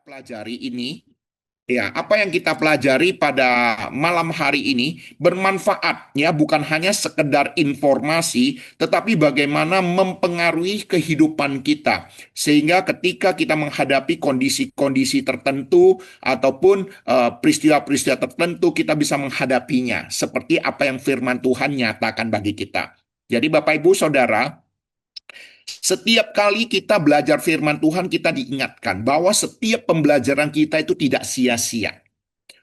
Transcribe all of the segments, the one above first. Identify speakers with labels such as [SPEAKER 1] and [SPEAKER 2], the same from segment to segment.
[SPEAKER 1] pelajari ini, ya, apa yang kita pelajari pada malam hari ini bermanfaat, ya, bukan hanya sekedar informasi, tetapi bagaimana mempengaruhi kehidupan kita. Sehingga ketika kita menghadapi kondisi-kondisi tertentu ataupun peristiwa-peristiwa tertentu, kita bisa menghadapinya seperti apa yang firman Tuhan nyatakan bagi kita. Jadi Bapak Ibu Saudara, setiap kali kita belajar firman Tuhan, kita diingatkan bahwa setiap pembelajaran kita itu tidak sia-sia.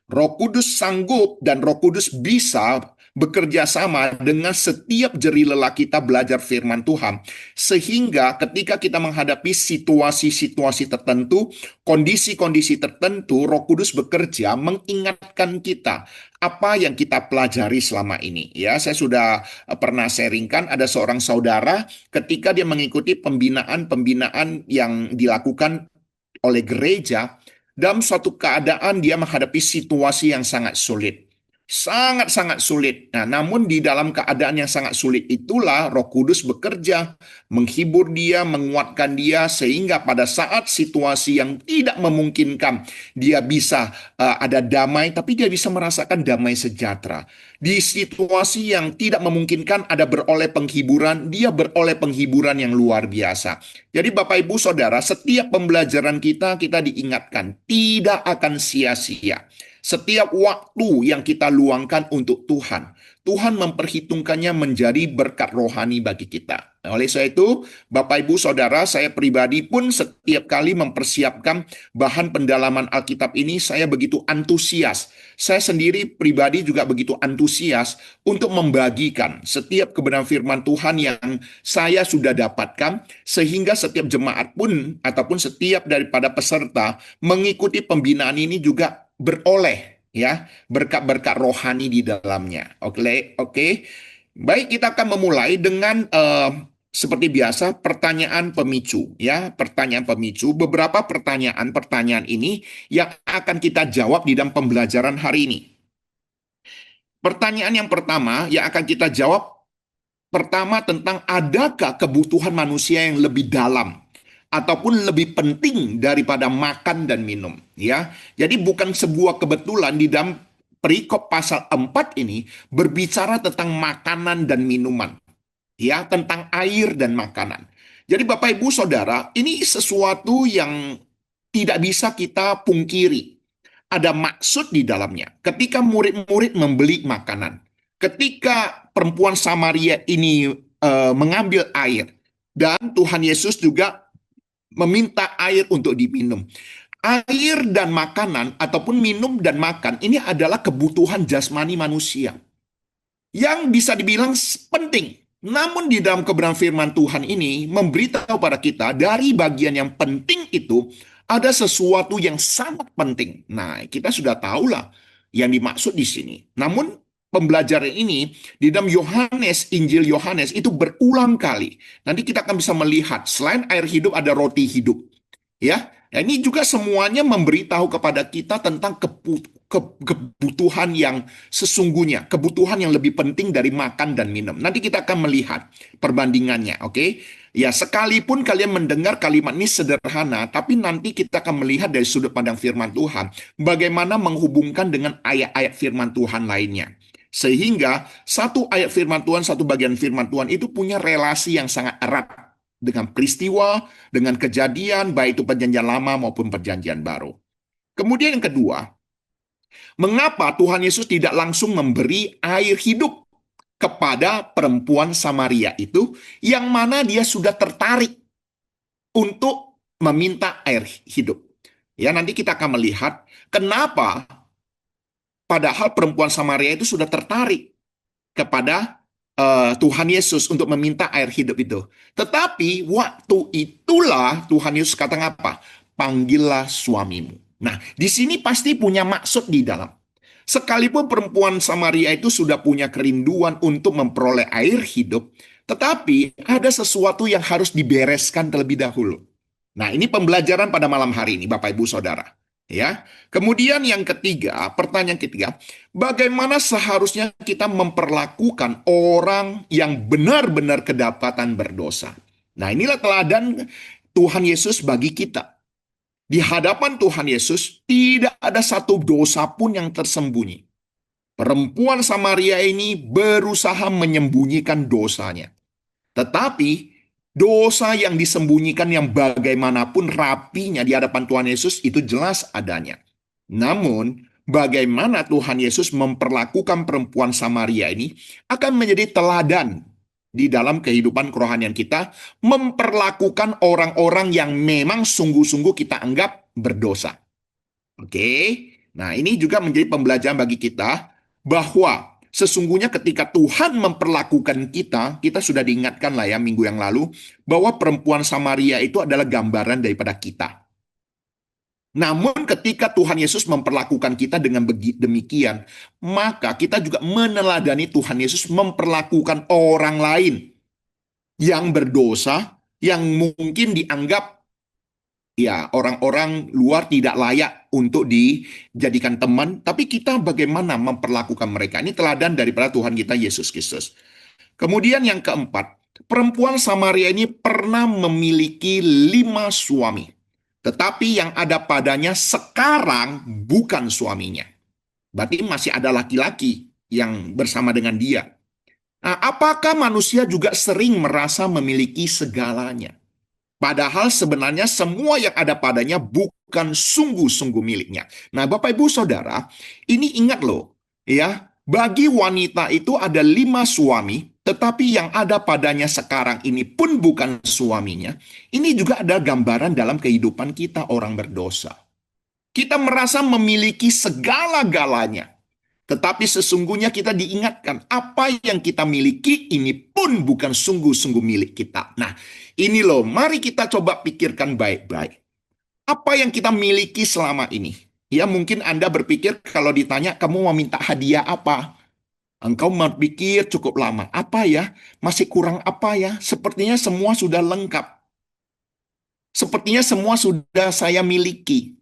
[SPEAKER 1] Roh Kudus sanggup dan Roh Kudus bisa bekerja sama dengan setiap jeri lelah kita belajar firman Tuhan. Sehingga ketika kita menghadapi situasi-situasi tertentu, kondisi-kondisi tertentu, Roh Kudus bekerja mengingatkan kita apa yang kita pelajari selama ini. Ya, saya sudah pernah sharingkan ada seorang saudara ketika dia mengikuti pembinaan-pembinaan yang dilakukan oleh gereja, dalam suatu keadaan dia menghadapi situasi yang sangat sulit. Sangat-sangat sulit. Nah, namun di dalam keadaan yang sangat sulit itulah Roh Kudus bekerja, menghibur dia, menguatkan dia, sehingga pada saat situasi yang tidak memungkinkan, dia bisa ada damai, tapi dia bisa merasakan damai sejahtera. Di situasi yang tidak memungkinkan ada beroleh penghiburan, dia beroleh penghiburan yang luar biasa. Jadi Bapak Ibu Saudara, setiap pembelajaran kita diingatkan tidak akan sia-sia. Setiap waktu yang kita luangkan untuk Tuhan, Tuhan memperhitungkannya menjadi berkat rohani bagi kita. Oleh sebab itu, Bapak Ibu Saudara, saya pribadi pun setiap kali mempersiapkan bahan pendalaman Alkitab ini, saya begitu antusias. Saya sendiri pribadi juga begitu antusias untuk membagikan setiap kebenaran firman Tuhan yang saya sudah dapatkan, sehingga setiap jemaat pun ataupun setiap daripada peserta mengikuti pembinaan ini juga beroleh, ya, berkat-berkat rohani di dalamnya. Oke. Baik, kita akan memulai dengan seperti biasa pertanyaan pemicu, ya, pertanyaan pemicu. Beberapa pertanyaan ini yang akan kita jawab di dalam pembelajaran hari ini. Pertanyaan yang pertama yang akan kita jawab, pertama tentang adakah kebutuhan manusia yang lebih dalam ataupun lebih penting daripada makan dan minum, ya. Jadi bukan sebuah kebetulan di dalam perikop pasal 4 ini berbicara tentang makanan dan minuman, ya, tentang air dan makanan. Jadi Bapak Ibu Saudara, ini sesuatu yang tidak bisa kita pungkiri. Ada maksud di dalamnya. Ketika murid-murid membeli makanan, ketika perempuan Samaria ini mengambil air, dan Tuhan Yesus juga meminta air untuk diminum. Air dan makanan ataupun minum dan makan ini adalah kebutuhan jasmani manusia yang bisa dibilang penting. Namun di dalam kebenaran firman Tuhan ini memberitahu pada kita dari bagian yang penting itu ada sesuatu yang sangat penting. Nah, kita sudah tahulah yang dimaksud di sini. Namun pembelajaran ini di dalam Yohanes, Injil Yohanes itu berulang kali. Nanti kita akan bisa melihat selain air hidup ada roti hidup. Ya, nah, ini juga semuanya memberitahu kepada kita tentang kebutuhan yang sesungguhnya, kebutuhan yang lebih penting dari makan dan minum. Nanti kita akan melihat perbandingannya, oke? Ya, sekalipun kalian mendengar kalimat ini sederhana, tapi nanti kita akan melihat dari sudut pandang firman Tuhan, bagaimana menghubungkan dengan ayat-ayat firman Tuhan lainnya. Sehingga satu ayat firman Tuhan, satu bagian firman Tuhan itu punya relasi yang sangat erat dengan peristiwa, dengan kejadian, baik itu perjanjian lama maupun perjanjian baru. Kemudian yang kedua, mengapa Tuhan Yesus tidak langsung memberi air hidup kepada perempuan Samaria itu, yang mana dia sudah tertarik untuk meminta air hidup. Ya, nanti kita akan melihat kenapa padahal perempuan Samaria itu sudah tertarik kepada Tuhan Yesus untuk meminta air hidup itu. Tetapi waktu itulah Tuhan Yesus kata apa? Panggillah suamimu. Nah, di sini pasti punya maksud di dalam. Sekalipun perempuan Samaria itu sudah punya kerinduan untuk memperoleh air hidup, tetapi ada sesuatu yang harus dibereskan terlebih dahulu. Nah, ini pembelajaran pada malam hari ini, Bapak Ibu Saudara. Ya. Kemudian yang ketiga, pertanyaan ketiga, bagaimana seharusnya kita memperlakukan orang yang benar-benar kedapatan berdosa? Nah, inilah teladan Tuhan Yesus bagi kita. Di hadapan Tuhan Yesus, tidak ada satu dosa pun yang tersembunyi. Perempuan Samaria ini berusaha menyembunyikan dosanya. Tetapi dosa yang disembunyikan yang bagaimanapun rapinya di hadapan Tuhan Yesus itu jelas adanya. Namun, bagaimana Tuhan Yesus memperlakukan perempuan Samaria ini akan menjadi teladan di dalam kehidupan kerohanian kita, memperlakukan orang-orang yang memang sungguh-sungguh kita anggap berdosa. Oke, nah ini juga menjadi pembelajaran bagi kita bahwa sesungguhnya ketika Tuhan memperlakukan kita, kita sudah diingatkan lah ya minggu yang lalu, bahwa perempuan Samaria itu adalah gambaran daripada kita. Namun ketika Tuhan Yesus memperlakukan kita dengan demikian, maka kita juga meneladani Tuhan Yesus memperlakukan orang lain yang berdosa, yang mungkin dianggap ya orang-orang luar tidak layak untuk dijadikan teman, tapi kita bagaimana memperlakukan mereka. Ini teladan daripada Tuhan kita Yesus Kristus. Kemudian yang keempat, perempuan Samaria ini pernah memiliki 5 suami. Tetapi yang ada padanya sekarang bukan suaminya. Berarti masih ada laki-laki yang bersama dengan dia. Nah, apakah manusia juga sering merasa memiliki segalanya? Padahal sebenarnya semua yang ada padanya bukan sungguh-sungguh miliknya. Nah, Bapak Ibu Saudara, ini ingat loh, ya, bagi wanita itu ada 5 suami, tetapi yang ada padanya sekarang ini pun bukan suaminya. Ini juga ada gambaran dalam kehidupan kita orang berdosa. Kita merasa memiliki segala-galanya. Tetapi sesungguhnya kita diingatkan, apa yang kita miliki ini pun bukan sungguh-sungguh milik kita. Nah, ini loh, mari kita coba pikirkan baik-baik. Apa yang kita miliki selama ini? Ya, mungkin Anda berpikir kalau ditanya, kamu mau minta hadiah apa? Engkau berpikir cukup lama. Apa ya? Masih kurang apa ya? Sepertinya semua sudah lengkap. Sepertinya semua sudah saya miliki.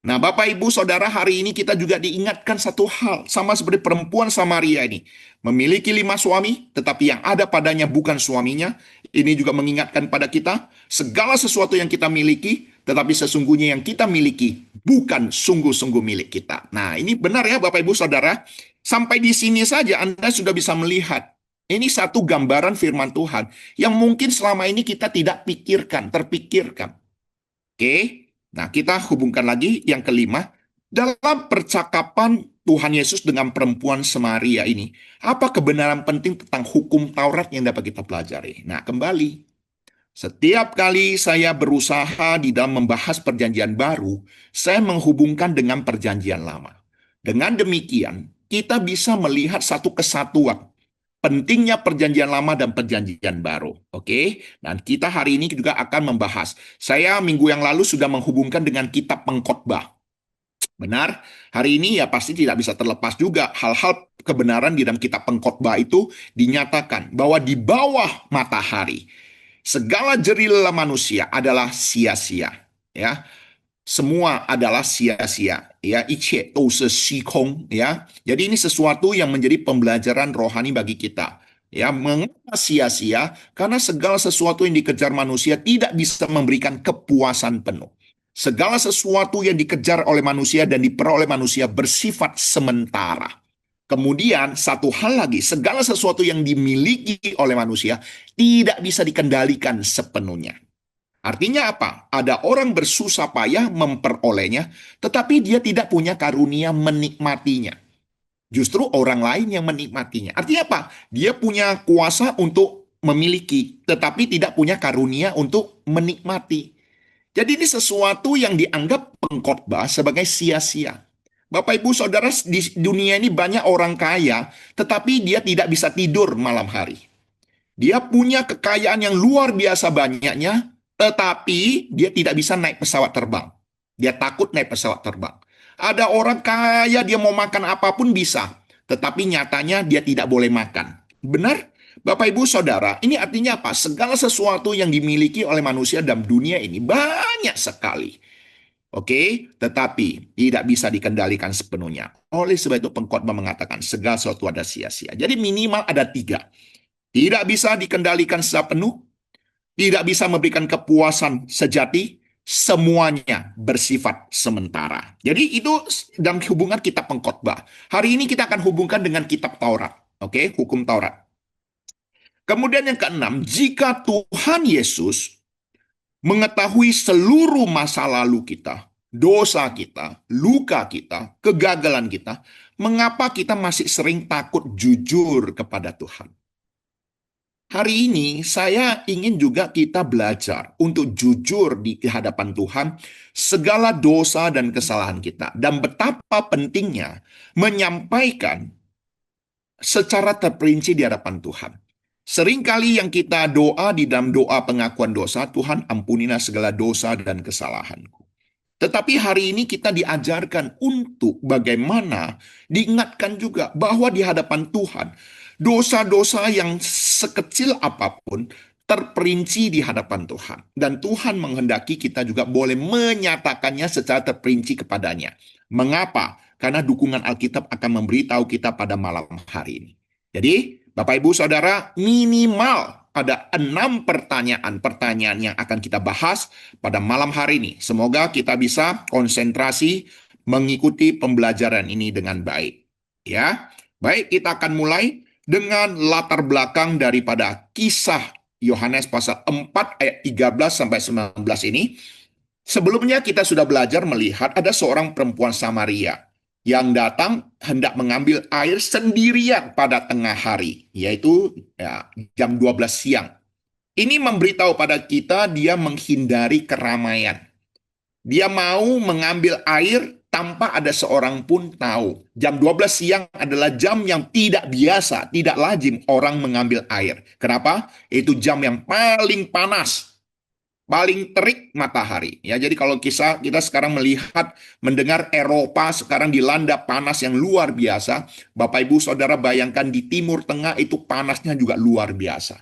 [SPEAKER 1] Nah, Bapak, Ibu, Saudara, hari ini kita juga diingatkan satu hal, sama seperti perempuan Samaria ini. Memiliki 5 suami, tetapi yang ada padanya bukan suaminya. Ini juga mengingatkan pada kita, segala sesuatu yang kita miliki, tetapi sesungguhnya yang kita miliki bukan sungguh-sungguh milik kita. Nah, ini benar ya Bapak, Ibu, Saudara. Sampai di sini saja Anda sudah bisa melihat. Ini satu gambaran firman Tuhan yang mungkin selama ini kita tidak pikirkan, terpikirkan. Oke, nah kita hubungkan lagi yang kelima. Dalam percakapan Tuhan Yesus dengan perempuan Samaria ini, apa kebenaran penting tentang hukum Taurat yang dapat kita pelajari? Nah, kembali, setiap kali saya berusaha di dalam membahas perjanjian baru, saya menghubungkan dengan perjanjian lama. Dengan demikian, kita bisa melihat satu kesatuan pentingnya perjanjian lama dan perjanjian baru. Oke, dan kita hari ini juga akan membahas. Saya minggu yang lalu sudah menghubungkan dengan kitab Pengkhotbah. Benar, hari ini ya pasti tidak bisa terlepas juga hal-hal kebenaran di dalam kitab Pengkhotbah itu dinyatakan bahwa di bawah matahari segala jerih lelah manusia adalah sia-sia, ya. Semua adalah sia-sia, ya, iche都是虚空, ya. Jadi ini sesuatu yang menjadi pembelajaran rohani bagi kita. Ya, mengapa sia-sia? Karena segala sesuatu yang dikejar manusia tidak bisa memberikan kepuasan penuh. Segala sesuatu yang dikejar oleh manusia dan diperoleh manusia bersifat sementara. Kemudian satu hal lagi, segala sesuatu yang dimiliki oleh manusia tidak bisa dikendalikan sepenuhnya. Artinya apa? Ada orang bersusah payah memperolehnya, tetapi dia tidak punya karunia menikmatinya. Justru orang lain yang menikmatinya. Artinya apa? Dia punya kuasa untuk memiliki, tetapi tidak punya karunia untuk menikmati. Jadi ini sesuatu yang dianggap pengkhotbah sebagai sia-sia. Bapak Ibu Saudara, di dunia ini banyak orang kaya, tetapi dia tidak bisa tidur malam hari. Dia punya kekayaan yang luar biasa banyaknya, tetapi dia tidak bisa naik pesawat terbang. Dia takut naik pesawat terbang. Ada orang kaya, dia mau makan apapun bisa, tetapi nyatanya dia tidak boleh makan. Benar? Bapak, Ibu, Saudara, ini artinya apa? Segala sesuatu yang dimiliki oleh manusia dalam dunia ini banyak sekali. Oke, tetapi tidak bisa dikendalikan sepenuhnya. Oleh sebab itu pengkhotbah mengatakan segala sesuatu ada sia-sia. Jadi minimal ada 3. Tidak bisa dikendalikan secara penuh, tidak bisa memberikan kepuasan sejati, semuanya bersifat sementara. Jadi itu dalam hubungan kitab pengkhotbah. Hari ini kita akan hubungkan dengan kitab Taurat. Oke, hukum Taurat. Kemudian yang keenam, jika Tuhan Yesus mengetahui seluruh masa lalu kita, dosa kita, luka kita, kegagalan kita, mengapa kita masih sering takut jujur kepada Tuhan? Hari ini saya ingin juga kita belajar untuk jujur di hadapan Tuhan segala dosa dan kesalahan kita dan betapa pentingnya menyampaikan secara terperinci di hadapan Tuhan. Seringkali yang kita doa di dalam doa pengakuan dosa, Tuhan ampunilah segala dosa dan kesalahanku. Tetapi hari ini kita diajarkan untuk bagaimana diingatkan juga bahwa di hadapan Tuhan, dosa-dosa yang sekecil apapun terperinci di hadapan Tuhan. Dan Tuhan menghendaki kita juga boleh menyatakannya secara terperinci kepadanya. Mengapa? Karena dukungan Alkitab akan memberitahu kita pada malam hari ini. Jadi, Bapak Ibu Saudara, minimal ada 6 pertanyaan yang akan kita bahas pada malam hari ini. Semoga kita bisa konsentrasi mengikuti pembelajaran ini dengan baik. Ya, baik, kita akan mulai dengan latar belakang daripada kisah Yohanes pasal 4 ayat 13 sampai 19 ini. Sebelumnya kita sudah belajar melihat ada seorang perempuan Samaria yang datang hendak mengambil air sendirian pada tengah hari, yaitu jam 12 siang. Ini memberitahu pada kita dia menghindari keramaian. Dia mau mengambil air tanpa ada seorang pun tahu. Jam 12 siang adalah jam yang tidak biasa, tidak lazim orang mengambil air. Kenapa? Itu jam yang paling panas, paling terik matahari. Ya, jadi kalau kita sekarang mendengar Eropa sekarang dilanda panas yang luar biasa, Bapak Ibu Saudara bayangkan di Timur Tengah itu panasnya juga luar biasa.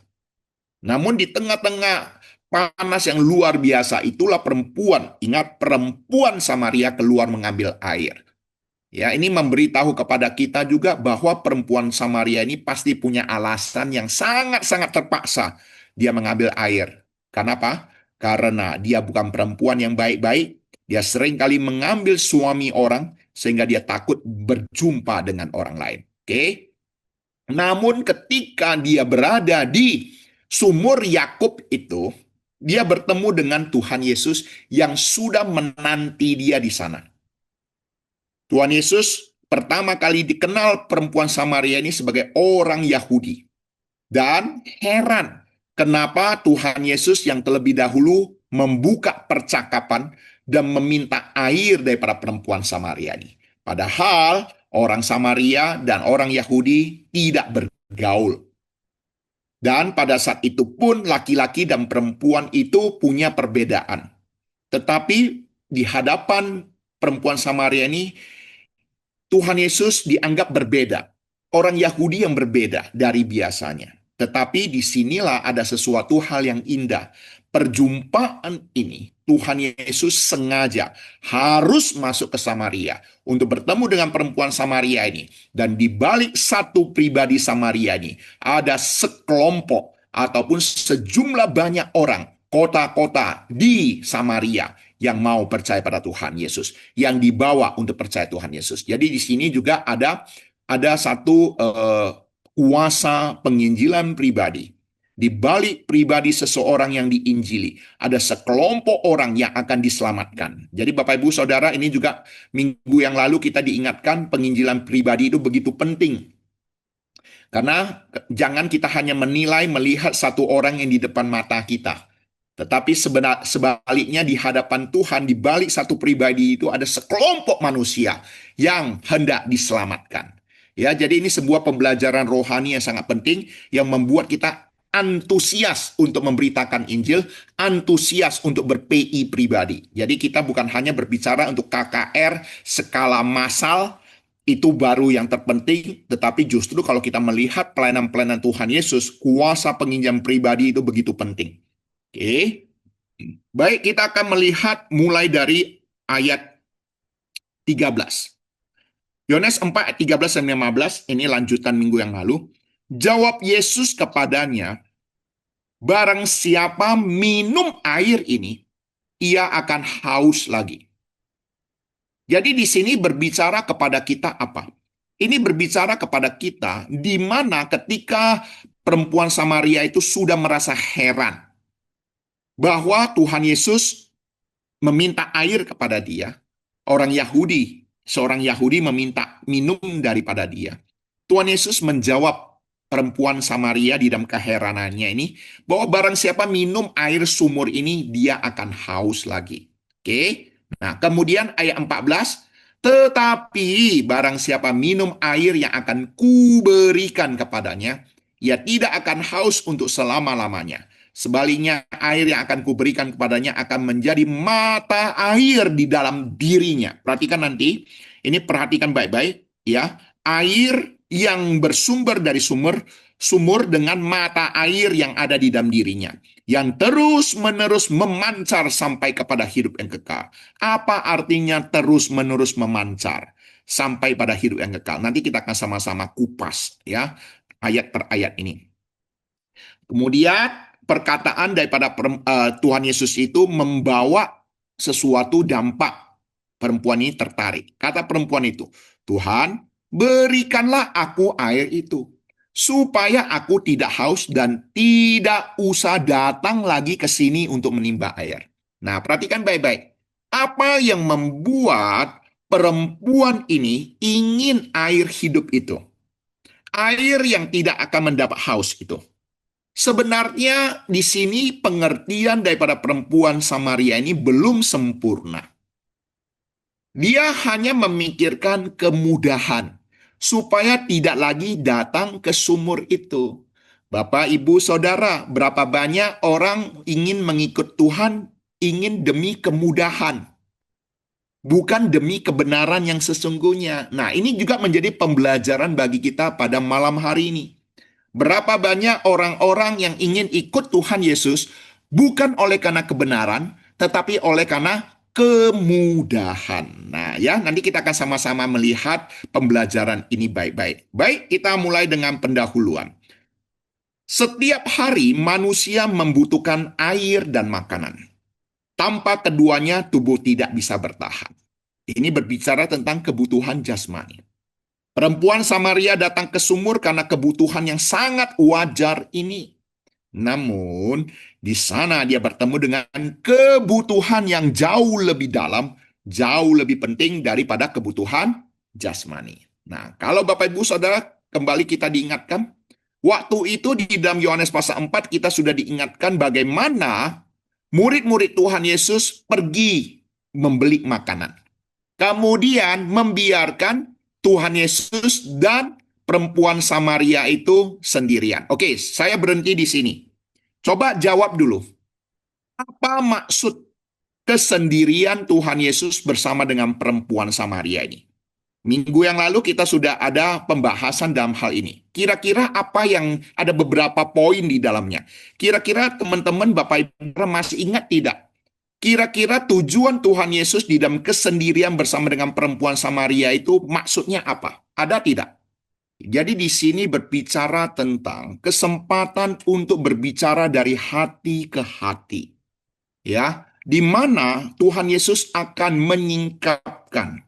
[SPEAKER 1] Namun di tengah-tengah panas yang luar biasa itulah perempuan, ingat perempuan Samaria keluar mengambil air. Ya, ini memberitahu kepada kita juga bahwa perempuan Samaria ini pasti punya alasan yang sangat-sangat terpaksa dia mengambil air. Kenapa? Karena dia bukan perempuan yang baik-baik, dia seringkali mengambil suami orang sehingga dia takut berjumpa dengan orang lain. Oke? Namun ketika dia berada di sumur Yakub itu, dia bertemu dengan Tuhan Yesus yang sudah menanti dia di sana. Tuhan Yesus pertama kali dikenal perempuan Samaria ini sebagai orang Yahudi. Dan heran kenapa Tuhan Yesus yang terlebih dahulu membuka percakapan dan meminta air daripada perempuan Samaria ini. Padahal orang Samaria dan orang Yahudi tidak bergaul. Dan pada saat itu pun laki-laki dan perempuan itu punya perbedaan. Tetapi di hadapan perempuan Samaria ini, Tuhan Yesus dianggap berbeda. Orang Yahudi yang berbeda dari biasanya. Tetapi disinilah ada sesuatu hal yang indah. Perjumpaan ini, Tuhan Yesus sengaja harus masuk ke Samaria untuk bertemu dengan perempuan Samaria ini. Dan di balik satu pribadi Samaria ini, ada sekelompok ataupun sejumlah banyak orang, kota-kota di Samaria yang mau percaya pada Tuhan Yesus, yang dibawa untuk percaya Tuhan Yesus. Jadi di sini juga ada satu kuasa penginjilan pribadi. Di balik pribadi seseorang yang diinjili, ada sekelompok orang yang akan diselamatkan. Jadi Bapak Ibu Saudara, ini juga minggu yang lalu kita diingatkan penginjilan pribadi itu begitu penting. Karena jangan kita hanya menilai melihat satu orang yang di depan mata kita. Tetapi sebaliknya di hadapan Tuhan, di balik satu pribadi itu ada sekelompok manusia yang hendak diselamatkan. Ya, jadi ini sebuah pembelajaran rohani yang sangat penting yang membuat kita antusias untuk memberitakan Injil, antusias untuk ber-PI pribadi. Jadi kita bukan hanya berbicara untuk KKR skala massal, itu baru yang terpenting, tetapi justru kalau kita melihat pelayanan-pelayanan Tuhan Yesus, kuasa penginjam pribadi itu begitu penting. Oke. Baik, kita akan melihat mulai dari ayat 13. Yohanes 4 ayat 13 dan 15, ini lanjutan minggu yang lalu. Jawab Yesus kepadanya, barang siapa minum air ini, ia akan haus lagi. Jadi di sini berbicara kepada kita apa? Ini berbicara kepada kita di mana ketika perempuan Samaria itu sudah merasa heran bahwa Tuhan Yesus meminta air kepada dia. Seorang Yahudi meminta minum daripada dia. Tuhan Yesus menjawab perempuan Samaria di dalam keheranannya ini bahwa barang siapa minum air sumur ini dia akan haus lagi. Oke. Nah, kemudian ayat 14, tetapi barang siapa minum air yang akan kuberikan kepadanya, ia tidak akan haus untuk selama-lamanya. Sebaliknya, air yang akan kuberikan kepadanya akan menjadi mata air di dalam dirinya. Perhatikan nanti, ini perhatikan baik-baik ya. Air yang bersumber dari sumur dengan mata air yang ada di dalam dirinya, yang terus-menerus memancar sampai kepada hidup yang kekal. Apa artinya terus-menerus memancar sampai pada hidup yang kekal? Nanti kita akan sama-sama kupas ya, ayat per ayat ini. Kemudian perkataan daripada Tuhan Yesus itu membawa sesuatu dampak. Perempuan ini tertarik. Kata perempuan itu, Tuhan, berikanlah aku air itu, supaya aku tidak haus dan tidak usah datang lagi ke sini untuk menimba air. Nah, perhatikan baik-baik. Apa yang membuat perempuan ini ingin air hidup itu? Air yang tidak akan mendapat haus itu. Sebenarnya di sini pengertian daripada perempuan Samaria ini belum sempurna. Dia hanya memikirkan kemudahan supaya tidak lagi datang ke sumur itu. Bapak, Ibu, Saudara, berapa banyak orang ingin mengikut Tuhan, ingin demi kemudahan, bukan demi kebenaran yang sesungguhnya. Nah, ini juga menjadi pembelajaran bagi kita pada malam hari ini. Berapa banyak orang-orang yang ingin ikut Tuhan Yesus bukan oleh karena kebenaran, tetapi oleh karena kemudahan. Nah, ya, nanti kita akan sama-sama melihat pembelajaran ini baik-baik. Baik, kita mulai dengan pendahuluan. Setiap hari manusia membutuhkan air dan makanan. Tanpa keduanya, tubuh tidak bisa bertahan. Ini berbicara tentang kebutuhan jasmani. Perempuan Samaria datang ke sumur karena kebutuhan yang sangat wajar ini. Namun, di sana dia bertemu dengan kebutuhan yang jauh lebih dalam, jauh lebih penting daripada kebutuhan jasmani. Nah, kalau Bapak Ibu Saudara kembali kita diingatkan, waktu itu di dalam Yohanes pasal 4 kita sudah diingatkan bagaimana murid-murid Tuhan Yesus pergi membeli makanan. Kemudian membiarkan Tuhan Yesus dan perempuan Samaria itu sendirian. Oke, saya berhenti di sini. Coba jawab dulu. Apa maksud kesendirian Tuhan Yesus bersama dengan perempuan Samaria ini? Minggu yang lalu kita sudah ada pembahasan dalam hal ini. Kira-kira apa yang ada beberapa poin di dalamnya. Kira-kira teman-teman Bapak Ibu masih ingat tidak? Kira-kira tujuan Tuhan Yesus di dalam kesendirian bersama dengan perempuan Samaria itu maksudnya apa? Ada tidak? Jadi di sini berbicara tentang kesempatan untuk berbicara dari hati ke hati. Ya, di mana Tuhan Yesus akan menyingkapkan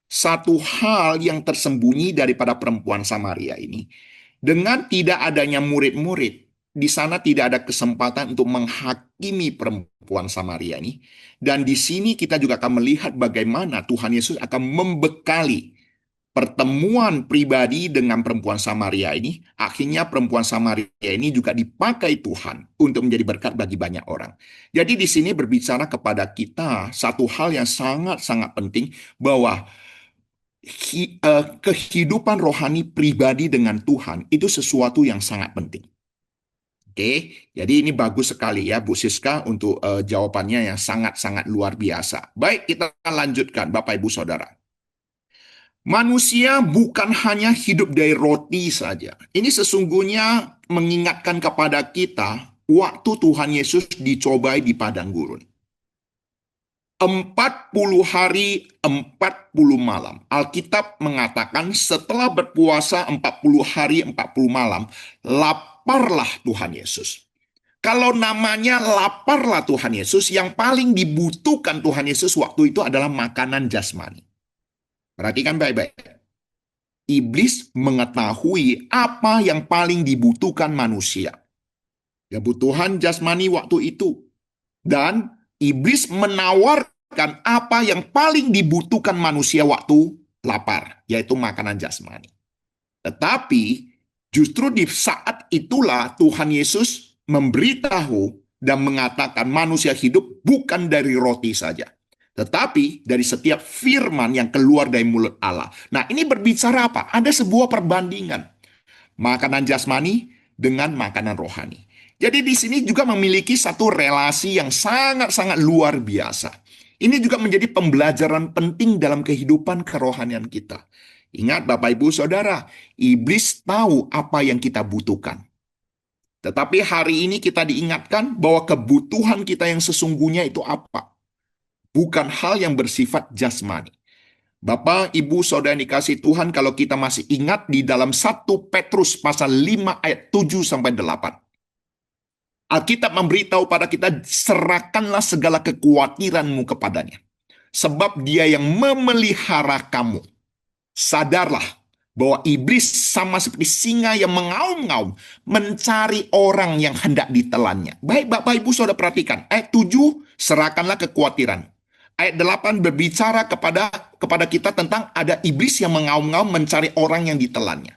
[SPEAKER 1] satu hal yang tersembunyi daripada perempuan Samaria ini. Dengan tidak adanya murid-murid, di sana tidak ada kesempatan untuk menghakimi perempuan Samaria ini. Dan di sini kita juga akan melihat bagaimana Tuhan Yesus akan membekali pertemuan pribadi dengan perempuan Samaria ini. Akhirnya perempuan Samaria ini juga dipakai Tuhan untuk menjadi berkat bagi banyak orang. Jadi di sini berbicara kepada kita satu hal yang sangat-sangat penting, bahwa kehidupan rohani pribadi dengan Tuhan itu sesuatu yang sangat penting. Oke, jadi ini bagus sekali ya Bu Siska untuk jawabannya yang sangat-sangat luar biasa. Baik, kita lanjutkan Bapak Ibu Saudara. Manusia bukan hanya hidup dari roti saja. Ini sesungguhnya mengingatkan kepada kita waktu Tuhan Yesus dicobai di padang gurun. 40 hari, 40 malam. Alkitab mengatakan setelah berpuasa 40 hari, 40 malam, laparlah Tuhan Yesus. Kalau namanya laparlah Tuhan Yesus, yang paling dibutuhkan Tuhan Yesus waktu itu adalah makanan jasmani. Perhatikan baik-baik. Iblis mengetahui apa yang paling dibutuhkan manusia. Kebutuhan jasmani waktu itu. Dan iblis menawarkan apa yang paling dibutuhkan manusia waktu lapar, yaitu makanan jasmani. Tetapi justru di saat itulah Tuhan Yesus memberitahu dan mengatakan manusia hidup bukan dari roti saja, tetapi dari setiap firman yang keluar dari mulut Allah. Nah, ini berbicara apa? Ada sebuah perbandingan makanan jasmani dengan makanan rohani. Jadi di sini juga memiliki satu relasi yang sangat-sangat luar biasa. Ini juga menjadi pembelajaran penting dalam kehidupan kerohanian kita. Ingat Bapak Ibu Saudara, iblis tahu apa yang kita butuhkan. Tetapi hari ini kita diingatkan bahwa kebutuhan kita yang sesungguhnya itu apa? Bukan hal yang bersifat jasmani. Bapak, Ibu, Saudara yang dikasih Tuhan, kalau kita masih ingat di dalam 1 Petrus pasal 5 ayat 7 sampai 8. Alkitab memberitahu pada kita, serahkanlah segala kekhawatiranmu kepadanya. Sebab dia yang memelihara kamu. Sadarlah bahwa iblis sama seperti singa yang mengaum-ngaum mencari orang yang hendak ditelannya. Baik Bapak Ibu Saudara perhatikan, ayat 7, serahkanlah kekhawatiran. Ayat 8 berbicara kepada kita tentang ada iblis yang mengaum-ngaum mencari orang yang ditelannya.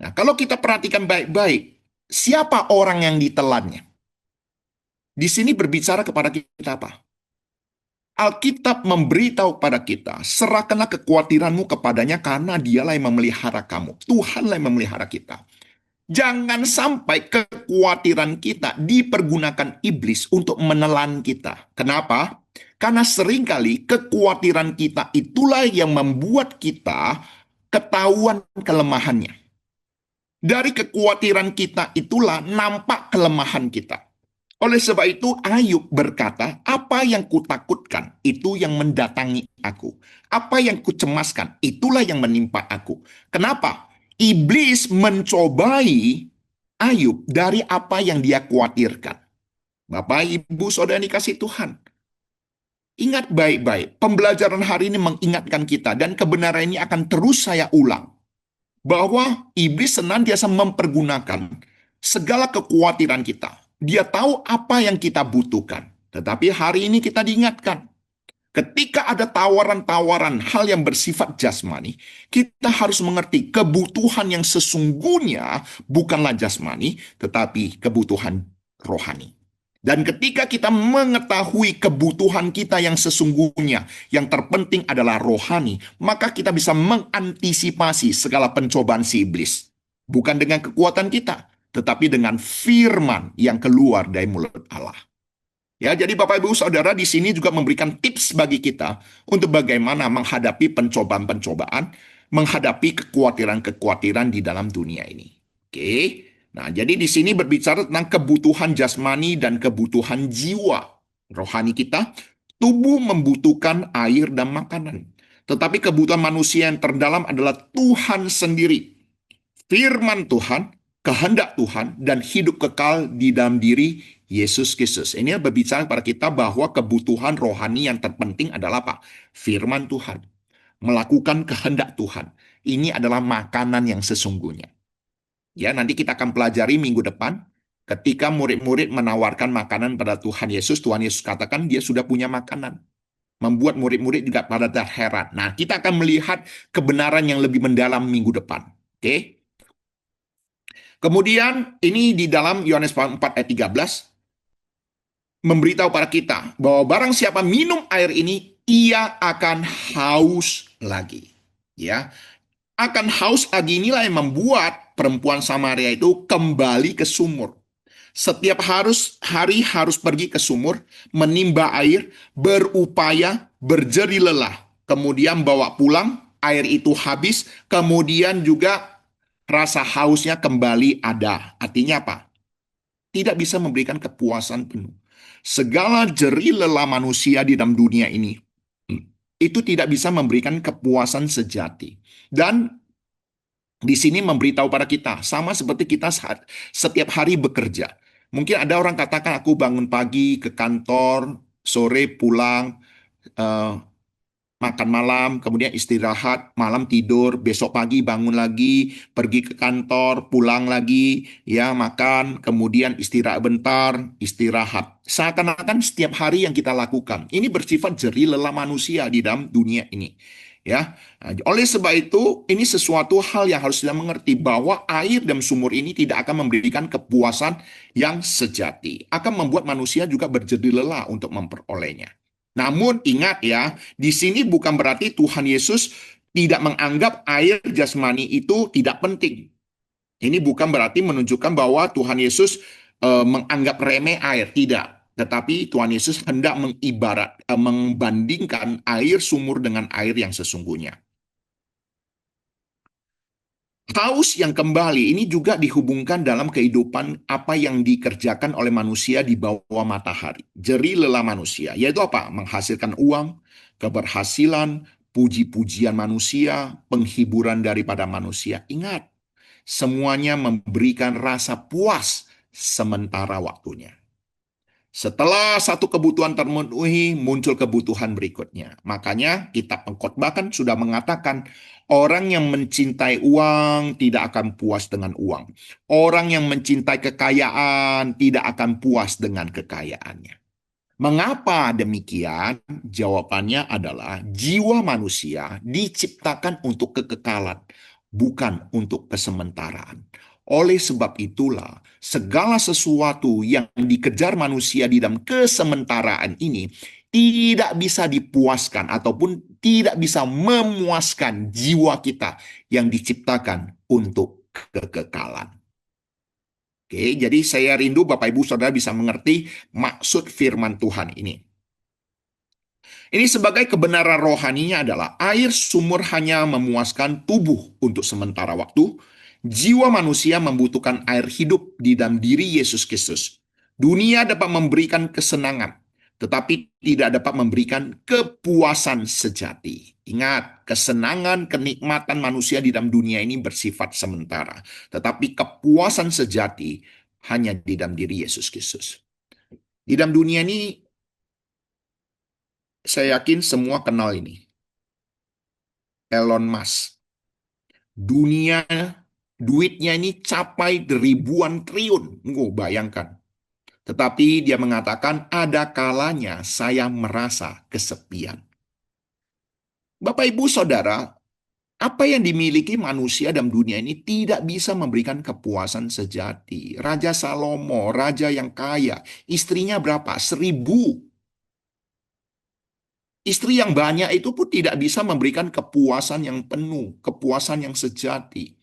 [SPEAKER 1] Nah, kalau kita perhatikan baik-baik, siapa orang yang ditelannya? Di sini berbicara kepada kita apa? Alkitab memberitahu pada kita, serahkanlah kekhawatiranmu kepadanya karena dialah yang memelihara kamu. Tuhanlah yang memelihara kita. Jangan sampai kekhawatiran kita dipergunakan iblis untuk menelan kita. Kenapa? Karena seringkali kekhawatiran kita itulah yang membuat kita ketahuan kelemahannya. Dari kekhawatiran kita itulah nampak kelemahan kita. Oleh sebab itu Ayub berkata, apa yang kutakutkan itu yang mendatangi aku. Apa yang kucemaskan itulah yang menimpa aku. Kenapa? Iblis mencobai Ayub dari apa yang dia khawatirkan. Bapak, Ibu, Saudara yang dikasih Tuhan. Ingat baik-baik, pembelajaran hari ini mengingatkan kita dan kebenaran ini akan terus saya ulang. Bahwa iblis senantiasa mempergunakan segala kekhawatiran kita. Dia tahu apa yang kita butuhkan. Tetapi hari ini kita diingatkan, ketika ada tawaran-tawaran hal yang bersifat jasmani, kita harus mengerti kebutuhan yang sesungguhnya bukanlah jasmani, tetapi kebutuhan rohani. Dan ketika kita mengetahui kebutuhan kita yang sesungguhnya, yang terpenting adalah rohani, maka kita bisa mengantisipasi segala pencobaan si iblis. Bukan dengan kekuatan kita, tetapi dengan firman yang keluar dari mulut Allah. Ya, jadi Bapak Ibu Saudara di sini juga memberikan tips bagi kita untuk bagaimana menghadapi pencobaan-pencobaan, menghadapi kekhawatiran-kekhawatiran di dalam dunia ini. Oke. Nah, jadi di sini berbicara tentang kebutuhan jasmani dan kebutuhan jiwa rohani kita. Tubuh membutuhkan air dan makanan. Tetapi kebutuhan manusia yang terdalam adalah Tuhan sendiri. Firman Tuhan, kehendak Tuhan, dan hidup kekal di dalam diri Yesus Kristus. Ini berbicara kepada kita bahwa kebutuhan rohani yang terpenting adalah apa? Firman Tuhan. Melakukan kehendak Tuhan. Ini adalah makanan yang sesungguhnya. Ya, nanti kita akan pelajari minggu depan ketika murid-murid menawarkan makanan pada Tuhan Yesus katakan dia sudah punya makanan. Membuat murid-murid juga pada terheran. Nah, kita akan melihat kebenaran yang lebih mendalam minggu depan. Oke? Kemudian ini di dalam Yohanes 4 ayat 13 memberitahu para kita bahwa barang siapa minum air ini, ia akan haus lagi. Ya, akan haus lagi inilah yang membuat perempuan Samaria itu kembali ke sumur. Setiap hari harus pergi ke sumur, menimba air, berupaya, berjeri lelah. Kemudian bawa pulang, air itu habis, kemudian juga rasa hausnya kembali ada. Artinya apa? Tidak bisa memberikan kepuasan penuh. Segala jerih lelah manusia di dalam dunia ini, itu tidak bisa memberikan kepuasan sejati. Dan di sini memberitahu pada kita, sama seperti kita saat setiap hari bekerja. Mungkin ada orang katakan aku bangun pagi ke kantor, sore pulang, eh, makan malam, kemudian istirahat, malam tidur, besok pagi bangun lagi, pergi ke kantor, pulang lagi, ya makan, kemudian istirahat bentar, istirahat. Seakan-akan setiap hari yang kita lakukan. Ini bersifat jerih lelah manusia di dalam dunia ini. Ya, nah, oleh sebab itu, ini sesuatu hal yang harus kita mengerti bahwa air dan sumur ini tidak akan memberikan kepuasan yang sejati, akan membuat manusia juga berjerih lelah untuk memperolehnya. Namun ingat ya, di sini bukan berarti Tuhan Yesus tidak menganggap air jasmani itu tidak penting. Ini bukan berarti menunjukkan bahwa Tuhan Yesus menganggap remeh air, tidak. Tetapi Tuhan Yesus hendak membandingkan air sumur dengan air yang sesungguhnya. Haus yang kembali ini juga dihubungkan dalam kehidupan apa yang dikerjakan oleh manusia di bawah matahari. Jerih lelah manusia, yaitu apa? Menghasilkan uang, keberhasilan, puji-pujian manusia, penghiburan daripada manusia. Ingat, semuanya memberikan rasa puas sementara waktunya. Setelah satu kebutuhan termenuhi, muncul kebutuhan berikutnya. Makanya kitab Pengkhotbah kan sudah mengatakan, orang yang mencintai uang tidak akan puas dengan uang. Orang yang mencintai kekayaan tidak akan puas dengan kekayaannya. Mengapa demikian? Jawabannya adalah jiwa manusia diciptakan untuk kekekalan, bukan untuk kesementaraan. Oleh sebab itulah, segala sesuatu yang dikejar manusia di dalam kesementaraan ini tidak bisa dipuaskan ataupun tidak bisa memuaskan jiwa kita yang diciptakan untuk kekekalan. Oke, jadi saya rindu Bapak Ibu Saudara bisa mengerti maksud firman Tuhan ini. Ini sebagai kebenaran rohaninya adalah air sumur hanya memuaskan tubuh untuk sementara waktu. Jiwa manusia membutuhkan air hidup di dalam diri Yesus Kristus. Dunia dapat memberikan kesenangan, tetapi tidak dapat memberikan kepuasan sejati. Ingat, kesenangan, kenikmatan manusia di dalam dunia ini bersifat sementara. Tetapi kepuasan sejati hanya di dalam diri Yesus Kristus. Di dalam dunia ini, saya yakin semua kenal ini. Elon Musk. Dunia, duitnya ini capai ribuan triliun. Bayangkan. Tetapi dia mengatakan, ada kalanya saya merasa kesepian. Bapak, Ibu, Saudara, apa yang dimiliki manusia dalam dunia ini tidak bisa memberikan kepuasan sejati. Raja Salomo, raja yang kaya, istrinya berapa? 1.000. Istri yang banyak itu pun tidak bisa memberikan kepuasan yang penuh, kepuasan yang sejati.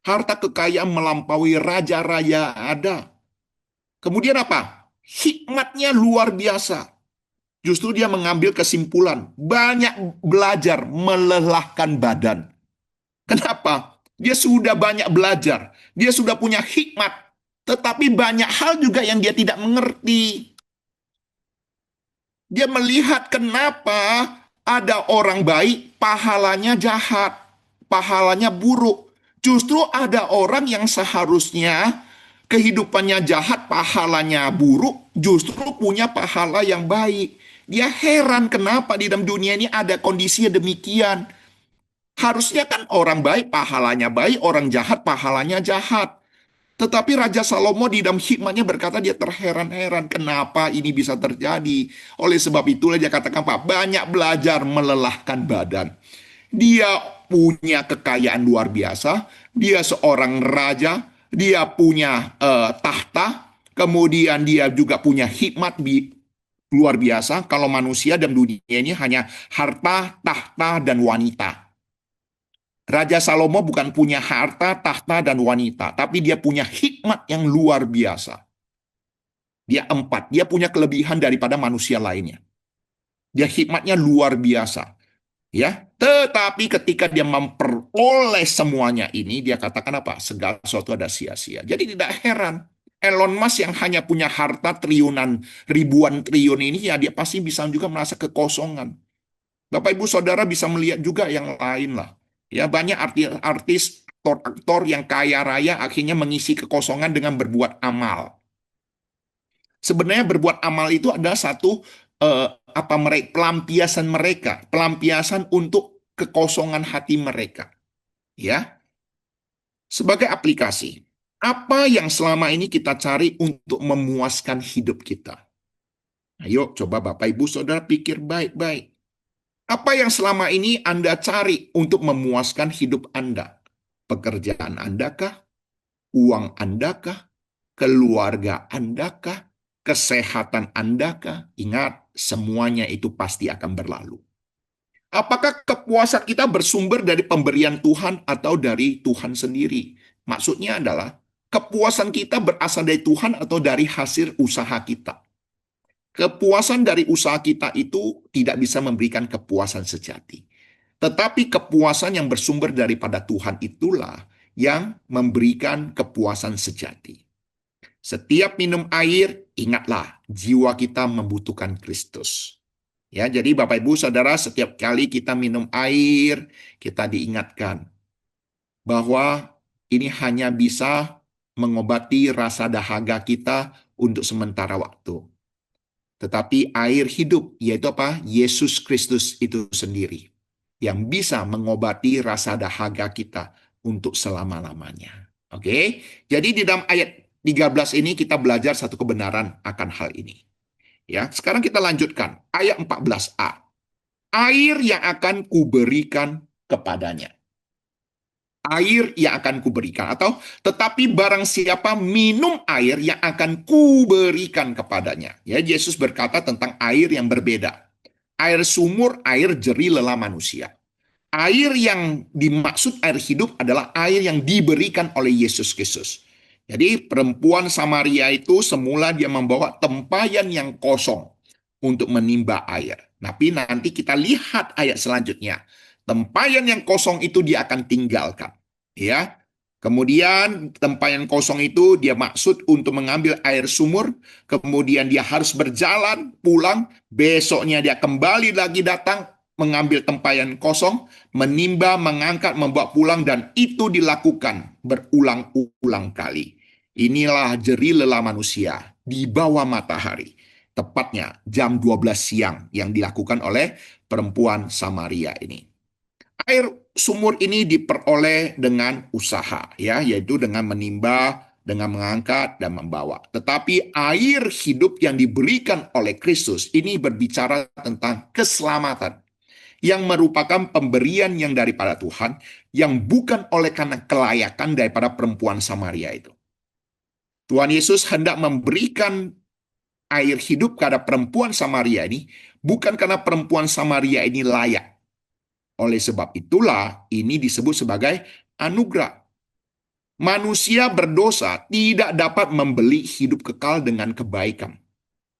[SPEAKER 1] Harta kekayaan melampaui raja-raja ada. Kemudian apa? Hikmatnya luar biasa. Justru dia mengambil kesimpulan, banyak belajar melelahkan badan. Kenapa? Dia sudah banyak belajar, dia sudah punya hikmat, tetapi banyak hal juga yang dia tidak mengerti. Dia melihat kenapa ada orang baik, pahalanya jahat, pahalanya buruk. Justru ada orang yang seharusnya kehidupannya jahat, pahalanya buruk, justru punya pahala yang baik. Dia heran kenapa di dalam dunia ini ada kondisi demikian. Harusnya kan orang baik pahalanya baik, orang jahat pahalanya jahat. Tetapi Raja Salomo di dalam hikmatnya berkata dia terheran-heran kenapa ini bisa terjadi. Oleh sebab itulah dia katakan Pak, banyak belajar melelahkan badan. Dia punya kekayaan luar biasa, dia seorang raja, dia punya tahta, kemudian dia juga punya hikmat luar biasa. Kalau manusia dalam dunia ini hanya harta, tahta, dan wanita. Raja Salomo bukan punya harta, tahta, dan wanita, tapi dia punya hikmat yang luar biasa. Dia punya kelebihan daripada manusia lainnya. Dia hikmatnya luar biasa. Ya, tetapi ketika dia memperoleh semuanya ini, dia katakan apa? Segala sesuatu ada sia-sia. Jadi tidak heran. Elon Musk yang hanya punya harta triliunan, ribuan triliun ini, ya dia pasti bisa juga merasa kekosongan. Bapak Ibu Saudara bisa melihat juga yang lain lah. Ya, banyak artis, aktor-aktor yang kaya raya akhirnya mengisi kekosongan dengan berbuat amal. Sebenarnya berbuat amal itu adalah satu apa mereka pelampiasan untuk kekosongan hati mereka, ya. Sebagai aplikasi, apa yang selama ini kita cari untuk memuaskan hidup kita? Ayo coba Bapak Ibu Saudara pikir baik-baik. Apa yang selama ini Anda cari untuk memuaskan hidup Anda? Pekerjaan Anda kah? Uang Anda kah? Keluarga Anda kah? Kesehatan Anda kah? Ingat, semuanya itu pasti akan berlalu. Apakah kepuasan kita bersumber dari pemberian Tuhan atau dari Tuhan sendiri? Maksudnya adalah kepuasan kita berasal dari Tuhan atau dari hasil usaha kita. Kepuasan dari usaha kita itu tidak bisa memberikan kepuasan sejati. Tetapi kepuasan yang bersumber daripada Tuhan itulah yang memberikan kepuasan sejati. Setiap minum air, ingatlah, jiwa kita membutuhkan Kristus. Ya, jadi Bapak Ibu Saudara, setiap kali kita minum air, kita diingatkan bahwa ini hanya bisa mengobati rasa dahaga kita untuk sementara waktu. Tetapi air hidup, yaitu apa? Yesus Kristus itu sendiri, yang bisa mengobati rasa dahaga kita untuk selama-lamanya. Oke, jadi di dalam ayat 13 ini kita belajar satu kebenaran akan hal ini. Ya, sekarang kita lanjutkan ayat 14a. Air yang akan kuberikan kepadanya. Air yang akan kuberikan, atau tetapi barang siapa minum air yang akan kuberikan kepadanya. Ya, Yesus berkata tentang air yang berbeda. Air sumur, air jerih lelah manusia. Air yang dimaksud air hidup adalah air yang diberikan oleh Yesus Kristus. Jadi perempuan Samaria itu semula dia membawa tempayan yang kosong untuk menimba air. Tapi nanti kita lihat ayat selanjutnya. Tempayan yang kosong itu dia akan tinggalkan. Ya. Kemudian tempayan kosong itu dia maksud untuk mengambil air sumur. Kemudian dia harus berjalan pulang. Besoknya dia kembali lagi datang mengambil tempayan kosong, menimba, mengangkat, membawa pulang, dan itu dilakukan berulang-ulang kali. Inilah jerih lelah manusia di bawah matahari. Tepatnya jam 12 siang yang dilakukan oleh perempuan Samaria ini. Air sumur ini diperoleh dengan usaha, ya, yaitu dengan menimba, dengan mengangkat dan membawa. Tetapi air hidup yang diberikan oleh Kristus ini berbicara tentang keselamatan, yang merupakan pemberian yang daripada Tuhan, yang bukan oleh karena kelayakan daripada perempuan Samaria itu. Tuhan Yesus hendak memberikan air hidup kepada perempuan Samaria ini, bukan karena perempuan Samaria ini layak. Oleh sebab itulah, ini disebut sebagai anugerah. Manusia berdosa tidak dapat membeli hidup kekal dengan kebaikan,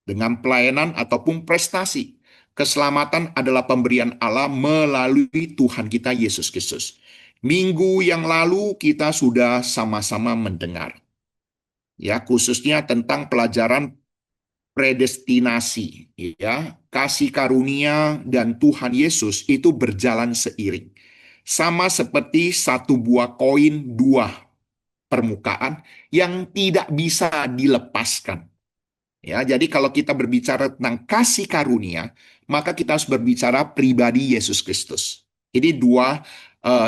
[SPEAKER 1] dengan pelayanan ataupun prestasi. Keselamatan adalah pemberian Allah melalui Tuhan kita Yesus Kristus. Minggu yang lalu kita sudah sama-sama mendengar, ya, khususnya tentang pelajaran predestinasi, ya. Kasih karunia dan Tuhan Yesus itu berjalan seiring. Sama seperti satu buah koin dua permukaan yang tidak bisa dilepaskan. Ya, jadi kalau kita berbicara tentang kasih karunia, maka kita harus berbicara pribadi Yesus Kristus. Ini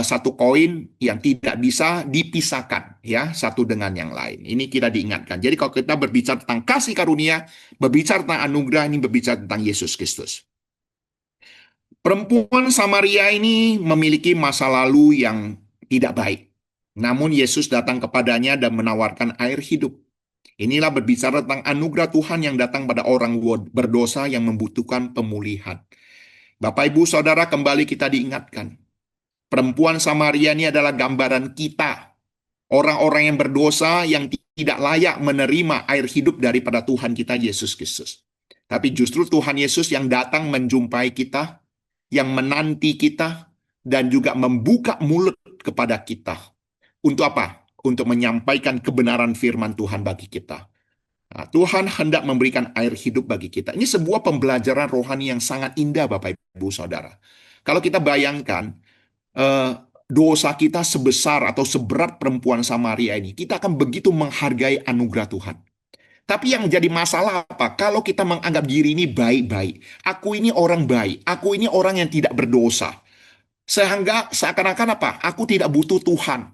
[SPEAKER 1] satu koin yang tidak bisa dipisahkan, ya, satu dengan yang lain. Ini kita diingatkan. Jadi kalau kita berbicara tentang kasih karunia, berbicara tentang anugerah, ini berbicara tentang Yesus Kristus. Perempuan Samaria ini memiliki masa lalu yang tidak baik. Namun Yesus datang kepadanya dan menawarkan air hidup. Inilah berbicara tentang anugerah Tuhan yang datang pada orang berdosa yang membutuhkan pemulihan. Bapak, Ibu, Saudara, kembali kita diingatkan. Perempuan Samaria ini adalah gambaran kita. Orang-orang yang berdosa yang tidak layak menerima air hidup daripada Tuhan kita Yesus Kristus. Tapi justru Tuhan Yesus yang datang menjumpai kita, yang menanti kita, dan juga membuka mulut kepada kita. Untuk apa? Untuk menyampaikan kebenaran firman Tuhan bagi kita. Nah, Tuhan hendak memberikan air hidup bagi kita. Ini sebuah pembelajaran rohani yang sangat indah, Bapak Ibu Saudara. Kalau kita bayangkan dosa kita sebesar atau seberat perempuan Samaria ini, kita akan begitu menghargai anugerah Tuhan. Tapi yang jadi masalah apa? Kalau kita menganggap diri ini baik-baik, aku ini orang baik, aku ini orang yang tidak berdosa. Sehingga seakan-akan apa? Aku tidak butuh Tuhan.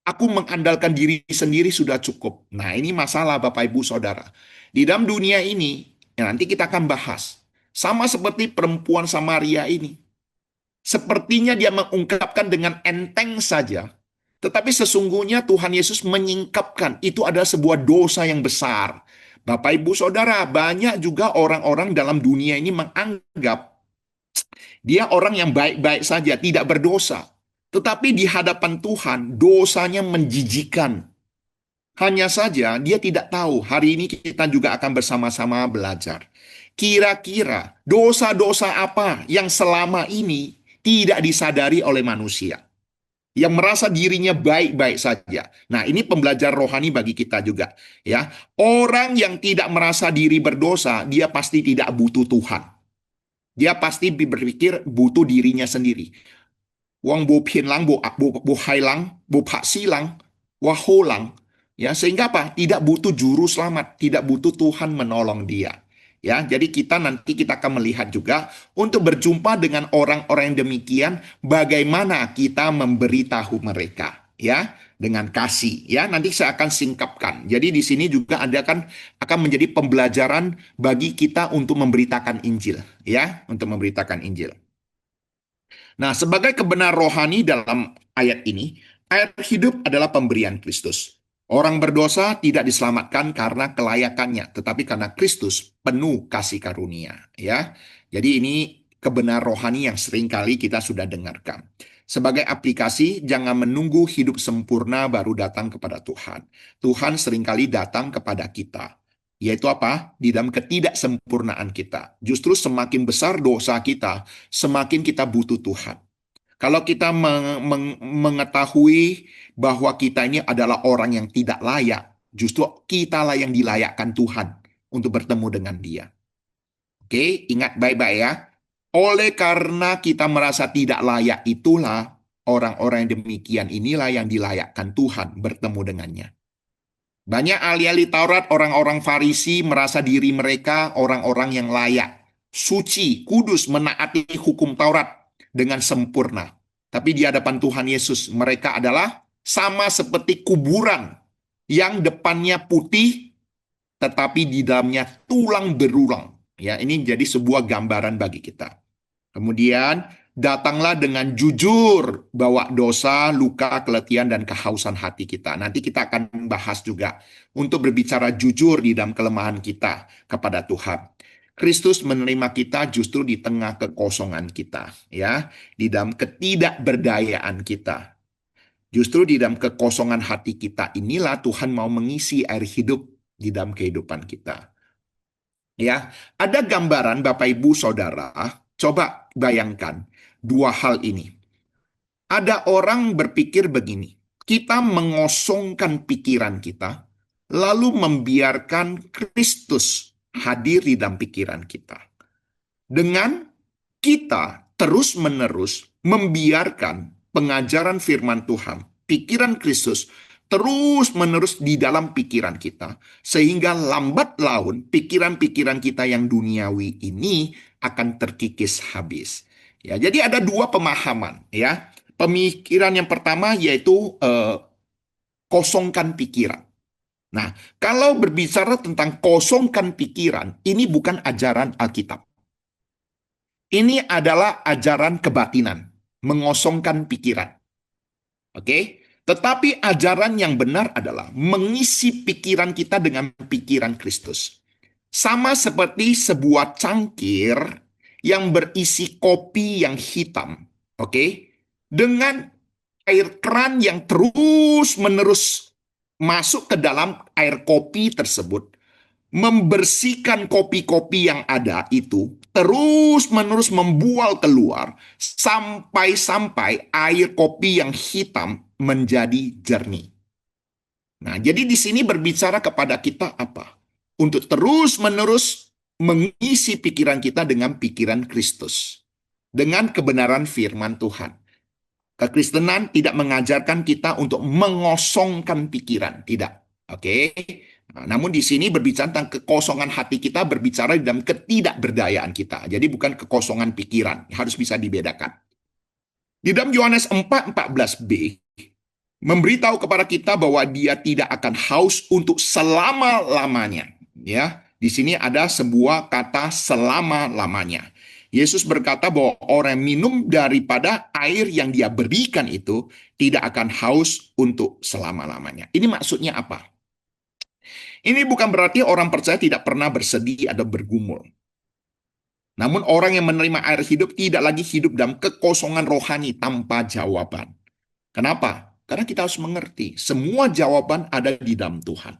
[SPEAKER 1] Aku mengandalkan diri sendiri sudah cukup. Nah, ini masalah Bapak Ibu Saudara. Di dalam dunia ini, ya nanti kita akan bahas. Sama seperti perempuan Samaria ini. Sepertinya dia mengungkapkan dengan enteng saja. Tetapi sesungguhnya Tuhan Yesus menyingkapkan itu adalah sebuah dosa yang besar. Bapak Ibu Saudara, banyak juga orang-orang dalam dunia ini menganggap dia orang yang baik-baik saja, tidak berdosa. Tetapi di hadapan Tuhan, dosanya menjijikan. Hanya saja dia tidak tahu, hari ini kita juga akan bersama-sama belajar. Kira-kira dosa-dosa apa yang selama ini tidak disadari oleh manusia? Yang merasa dirinya baik-baik saja. Nah, ini pembelajaran rohani bagi kita juga, ya. Orang yang tidak merasa diri berdosa, dia pasti tidak butuh Tuhan. Dia pasti berpikir butuh dirinya sendiri. Wong bo pien lang, bo hai lang, bo pak silang, waho lang. Ya, sehingga apa? Tidak butuh juru selamat, tidak butuh Tuhan menolong dia. Ya, jadi kita akan melihat juga untuk berjumpa dengan orang-orang yang demikian, bagaimana kita memberitahu mereka, ya, dengan kasih. Ya, nanti saya akan singkapkan. Jadi di sini juga ada akan menjadi pembelajaran bagi kita untuk memberitakan Injil, ya, untuk memberitakan Injil. Nah, sebagai kebenaran rohani dalam ayat ini, air hidup adalah pemberian Kristus. Orang berdosa tidak diselamatkan karena kelayakannya, tetapi karena Kristus penuh kasih karunia. Ya, jadi ini kebenaran rohani yang seringkali kita sudah dengarkan. Sebagai aplikasi, jangan menunggu hidup sempurna baru datang kepada Tuhan. Tuhan seringkali datang kepada kita. Yaitu apa? Di dalam ketidaksempurnaan kita. Justru semakin besar dosa kita, semakin kita butuh Tuhan. Kalau kita mengetahui bahwa kita ini adalah orang yang tidak layak, justru kitalah yang dilayakkan Tuhan untuk bertemu dengan Dia. Oke, ingat baik-baik ya. Oleh karena kita merasa tidak layak, itulah orang-orang yang demikian inilah yang dilayakkan Tuhan bertemu dengannya. Banyak ahli-ahli Taurat, orang-orang Farisi merasa diri mereka orang-orang yang layak, suci, kudus, menaati hukum Taurat dengan sempurna. Tapi di hadapan Tuhan Yesus, mereka adalah sama seperti kuburan yang depannya putih, tetapi di dalamnya tulang berulang. Ya, ini jadi sebuah gambaran bagi kita. Kemudian, datanglah dengan jujur bawa dosa, luka, keletihan, dan kehausan hati kita. Nanti kita akan bahas juga untuk berbicara jujur di dalam kelemahan kita kepada Tuhan. Kristus menerima kita justru di tengah kekosongan kita, ya, di dalam ketidakberdayaan kita. Justru di dalam kekosongan hati kita inilah Tuhan mau mengisi air hidup di dalam kehidupan kita. Ya, ada gambaran Bapak Ibu Saudara, coba bayangkan dua hal ini. Ada orang berpikir begini, kita mengosongkan pikiran kita, lalu membiarkan Kristus hadir di dalam pikiran kita. Dengan kita terus-menerus membiarkan pengajaran firman Tuhan, pikiran Kristus terus-menerus di dalam pikiran kita, sehingga lambat laun pikiran-pikiran kita yang duniawi ini akan terkikis habis. Ya, jadi ada dua pemahaman, ya. Pemikiran yang pertama yaitu kosongkan pikiran. Nah, kalau berbicara tentang kosongkan pikiran, ini bukan ajaran Alkitab. Ini adalah ajaran kebatinan, mengosongkan pikiran. Oke? Tetapi ajaran yang benar adalah mengisi pikiran kita dengan pikiran Kristus. Sama seperti sebuah cangkir yang berisi kopi yang hitam. Oke? Dengan air keran yang terus-menerus masuk ke dalam air kopi tersebut, membersihkan kopi-kopi yang ada itu terus-menerus membual keluar sampai-sampai air kopi yang hitam menjadi jernih. Nah, jadi di sini berbicara kepada kita apa? Untuk terus-menerus mengisi pikiran kita dengan pikiran Kristus. Dengan kebenaran firman Tuhan. Kekristenan tidak mengajarkan kita untuk mengosongkan pikiran, tidak. Oke. Nah, namun di sini berbicara tentang kekosongan hati kita, berbicara dalam ketidakberdayaan kita. Jadi bukan kekosongan pikiran, harus bisa dibedakan. Di dalam Yohanes 4:14b, memberitahu kepada kita bahwa dia tidak akan haus untuk selama-lamanya. Ya, di sini ada sebuah kata selama-lamanya. Yesus berkata bahwa orang yang minum daripada air yang dia berikan itu tidak akan haus untuk selama-lamanya. Ini maksudnya apa? Ini bukan berarti orang percaya tidak pernah bersedih atau bergumul. Namun orang yang menerima air hidup tidak lagi hidup dalam kekosongan rohani tanpa jawaban. Kenapa? Karena kita harus mengerti, semua jawaban ada di dalam Tuhan.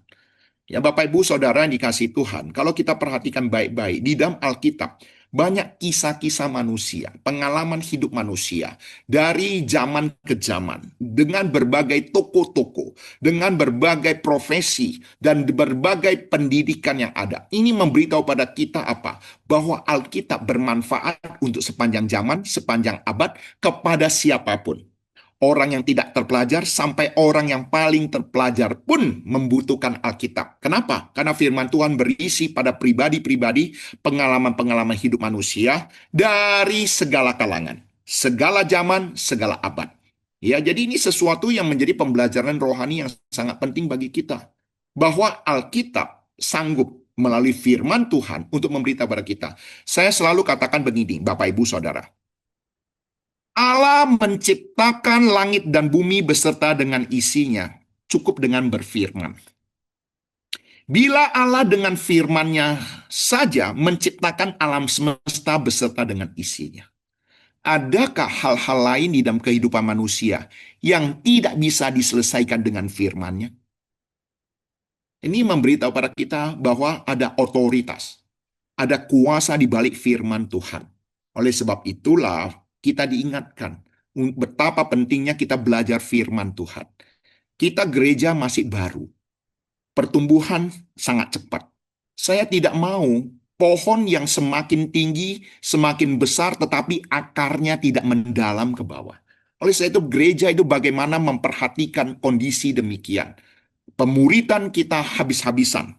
[SPEAKER 1] Ya, Bapak Ibu Saudara yang dikasihi Tuhan, kalau kita perhatikan baik-baik di dalam Alkitab, banyak kisah-kisah manusia, pengalaman hidup manusia dari zaman ke zaman dengan berbagai tokoh-tokoh, dengan berbagai profesi dan berbagai pendidikan yang ada. Ini memberitahu pada kita apa? Bahwa Alkitab bermanfaat untuk sepanjang zaman, sepanjang abad kepada siapapun. Orang yang tidak terpelajar sampai orang yang paling terpelajar pun membutuhkan Alkitab. Kenapa? Karena firman Tuhan berisi pada pribadi-pribadi pengalaman-pengalaman hidup manusia dari segala kalangan, segala zaman, segala abad. Ya, jadi ini sesuatu yang menjadi pembelajaran rohani yang sangat penting bagi kita. Bahwa Alkitab sanggup melalui firman Tuhan untuk memberitahu kepada kita. Saya selalu katakan begini, Bapak Ibu Saudara. Allah menciptakan langit dan bumi beserta dengan isinya, cukup dengan berfirman. Bila Allah dengan firman-Nya saja menciptakan alam semesta beserta dengan isinya, adakah hal-hal lain di dalam kehidupan manusia yang tidak bisa diselesaikan dengan firman-Nya? Ini memberitahu pada kita bahwa ada otoritas, ada kuasa di balik firman Tuhan. Oleh sebab itulah kita diingatkan betapa pentingnya kita belajar firman Tuhan. Kita gereja masih baru, pertumbuhan sangat cepat. Saya tidak mau pohon yang semakin tinggi, semakin besar, tetapi akarnya tidak mendalam ke bawah. Oleh sebab itu gereja itu bagaimana memperhatikan kondisi demikian. Pemuritan kita habis-habisan.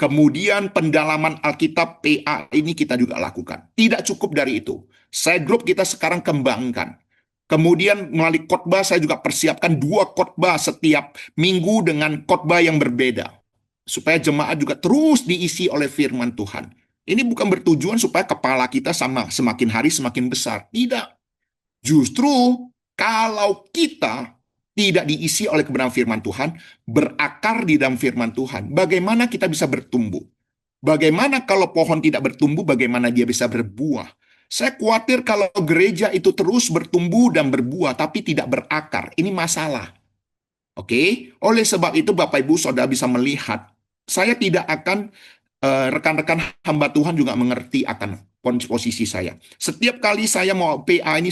[SPEAKER 1] Kemudian pendalaman Alkitab PA ini kita juga lakukan. Tidak cukup dari itu. Saya grup kita sekarang kembangkan. Kemudian melalui khotbah saya juga persiapkan 2 khotbah setiap minggu dengan khotbah yang berbeda. Supaya jemaat juga terus diisi oleh firman Tuhan. Ini bukan bertujuan supaya kepala kita sama semakin hari semakin besar. Tidak. Justru kalau kita tidak diisi oleh kebenaran firman Tuhan, berakar di dalam firman Tuhan, bagaimana kita bisa bertumbuh? Bagaimana kalau pohon tidak bertumbuh, bagaimana dia bisa berbuah? Saya khawatir kalau gereja itu terus bertumbuh dan berbuah, tapi tidak berakar. Ini masalah. Oke? Oleh sebab itu, Bapak Ibu Saudara bisa melihat, saya tidak akan, rekan-rekan hamba Tuhan juga mengerti akan posisi saya. Setiap kali saya mau PA ini,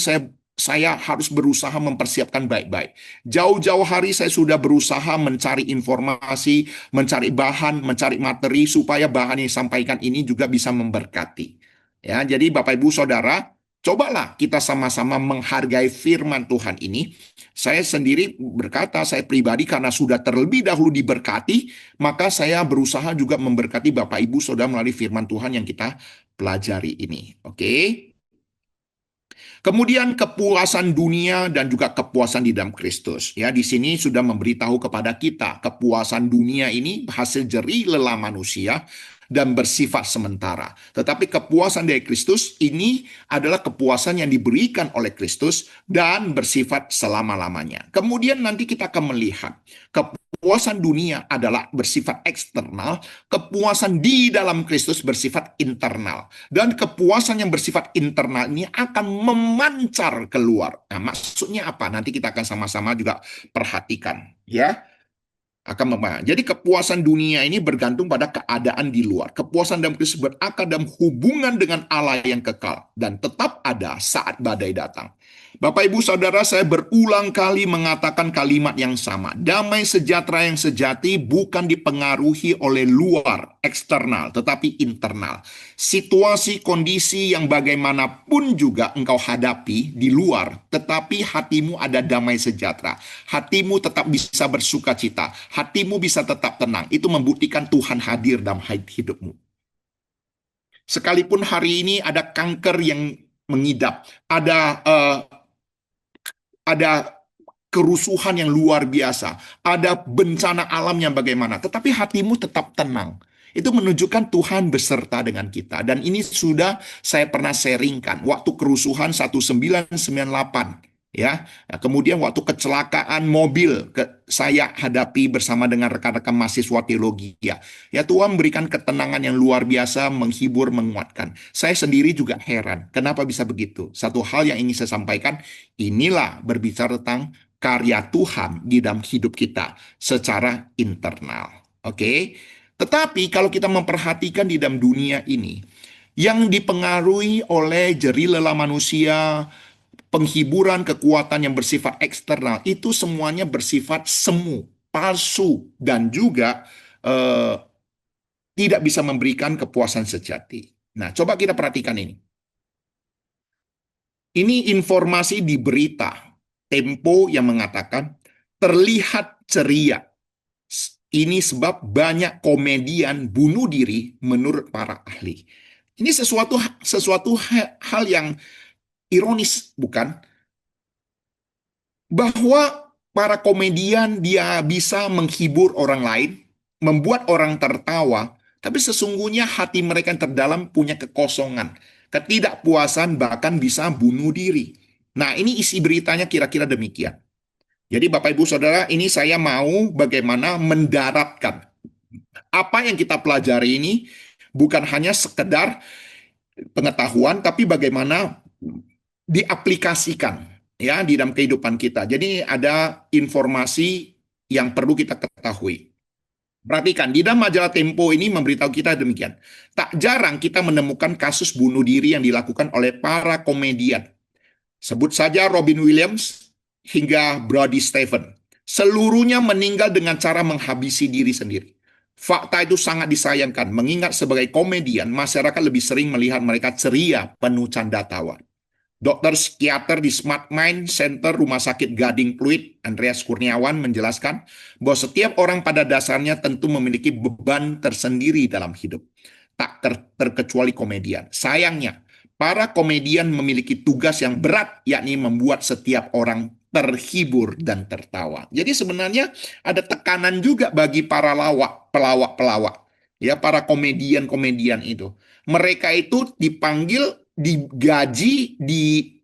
[SPEAKER 1] saya harus berusaha mempersiapkan baik-baik. Jauh-jauh hari saya sudah berusaha mencari informasi, mencari bahan, mencari materi, supaya bahan yang disampaikan ini juga bisa memberkati. Ya, jadi Bapak Ibu Saudara, cobalah kita sama-sama menghargai firman Tuhan ini. Saya sendiri berkata, saya pribadi karena sudah terlebih dahulu diberkati, maka saya berusaha juga memberkati Bapak Ibu Saudara melalui firman Tuhan yang kita pelajari ini. Oke? Kemudian kepuasan dunia dan juga kepuasan di dalam Kristus. Ya, di sini sudah memberitahu kepada kita kepuasan dunia ini hasil jerih lelah manusia dan bersifat sementara. Tetapi kepuasan dari Kristus ini adalah kepuasan yang diberikan oleh Kristus dan bersifat selama-lamanya. Kemudian nanti kita akan melihat kepuasan dunia adalah bersifat eksternal, kepuasan di dalam Kristus bersifat internal. Dan kepuasan yang bersifat internal ini akan memancar keluar. Nah, maksudnya apa? Nanti kita akan sama-sama juga perhatikan, ya. Jadi kepuasan dunia ini bergantung pada keadaan di luar. Kepuasan dalam Kristus berakar dalam hubungan dengan Allah yang kekal dan tetap ada saat badai datang. Bapak, Ibu, Saudara, saya berulang kali mengatakan kalimat yang sama. Damai sejahtera yang sejati bukan dipengaruhi oleh luar, eksternal, tetapi internal. Situasi, kondisi yang bagaimanapun juga engkau hadapi di luar, tetapi hatimu ada damai sejahtera. Hatimu tetap bisa bersuka cita. Hatimu bisa tetap tenang. Itu membuktikan Tuhan hadir dalam hidupmu. Sekalipun hari ini ada kanker yang mengidap, ada kerusuhan yang luar biasa, ada bencana alam yang bagaimana, tetapi hatimu tetap tenang. Itu menunjukkan Tuhan beserta dengan kita. Dan ini sudah saya pernah sharingkan. Waktu kerusuhan 1998. Ya, nah, kemudian waktu kecelakaan mobil saya hadapi bersama dengan rekan-rekan mahasiswa teologi. Ya, Tuhan memberikan ketenangan yang luar biasa, menghibur, menguatkan. Saya sendiri juga heran, kenapa bisa begitu? Satu hal yang ingin saya sampaikan, inilah berbicara tentang karya Tuhan di dalam hidup kita secara internal. Oke? Tetapi kalau kita memperhatikan di dalam dunia ini, yang dipengaruhi oleh jeri lelah manusia, penghiburan, kekuatan yang bersifat eksternal, itu semuanya bersifat semu, palsu, dan juga eh, tidak bisa memberikan kepuasan sejati. Nah, coba kita perhatikan ini. Ini informasi di berita Tempo yang mengatakan terlihat ceria. Ini sebab banyak komedian bunuh diri menurut para ahli. Ini sesuatu hal yang ironis, bukan? Bahwa para komedian dia bisa menghibur orang lain, membuat orang tertawa, tapi sesungguhnya hati mereka yang terdalam punya kekosongan, ketidakpuasan, bahkan bisa bunuh diri. Nah, ini isi beritanya kira-kira demikian. Jadi Bapak Ibu Saudara, ini saya mau bagaimana mendaratkan apa yang kita pelajari ini bukan hanya sekedar pengetahuan, tapi bagaimana diaplikasikan ya di dalam kehidupan kita. Jadi ada informasi yang perlu kita ketahui. Perhatikan, di dalam majalah Tempo ini memberitahu kita demikian. Tak jarang kita menemukan kasus bunuh diri yang dilakukan oleh para komedian. Sebut saja Robin Williams hingga Brody Stephen. Seluruhnya meninggal dengan cara menghabisi diri sendiri. Fakta itu sangat disayangkan, mengingat sebagai komedian, masyarakat lebih sering melihat mereka ceria, penuh canda tawa. Dokter psikiater di Smart Mind Center Rumah Sakit Gading Pluit, Andreas Kurniawan, menjelaskan bahwa setiap orang pada dasarnya tentu memiliki beban tersendiri dalam hidup. Tak terkecuali komedian. Sayangnya, para komedian memiliki tugas yang berat, yakni membuat setiap orang terhibur dan tertawa. Jadi sebenarnya ada tekanan juga bagi para pelawak-pelawak. Ya, para komedian-komedian itu. Mereka itu dipanggil, digaji,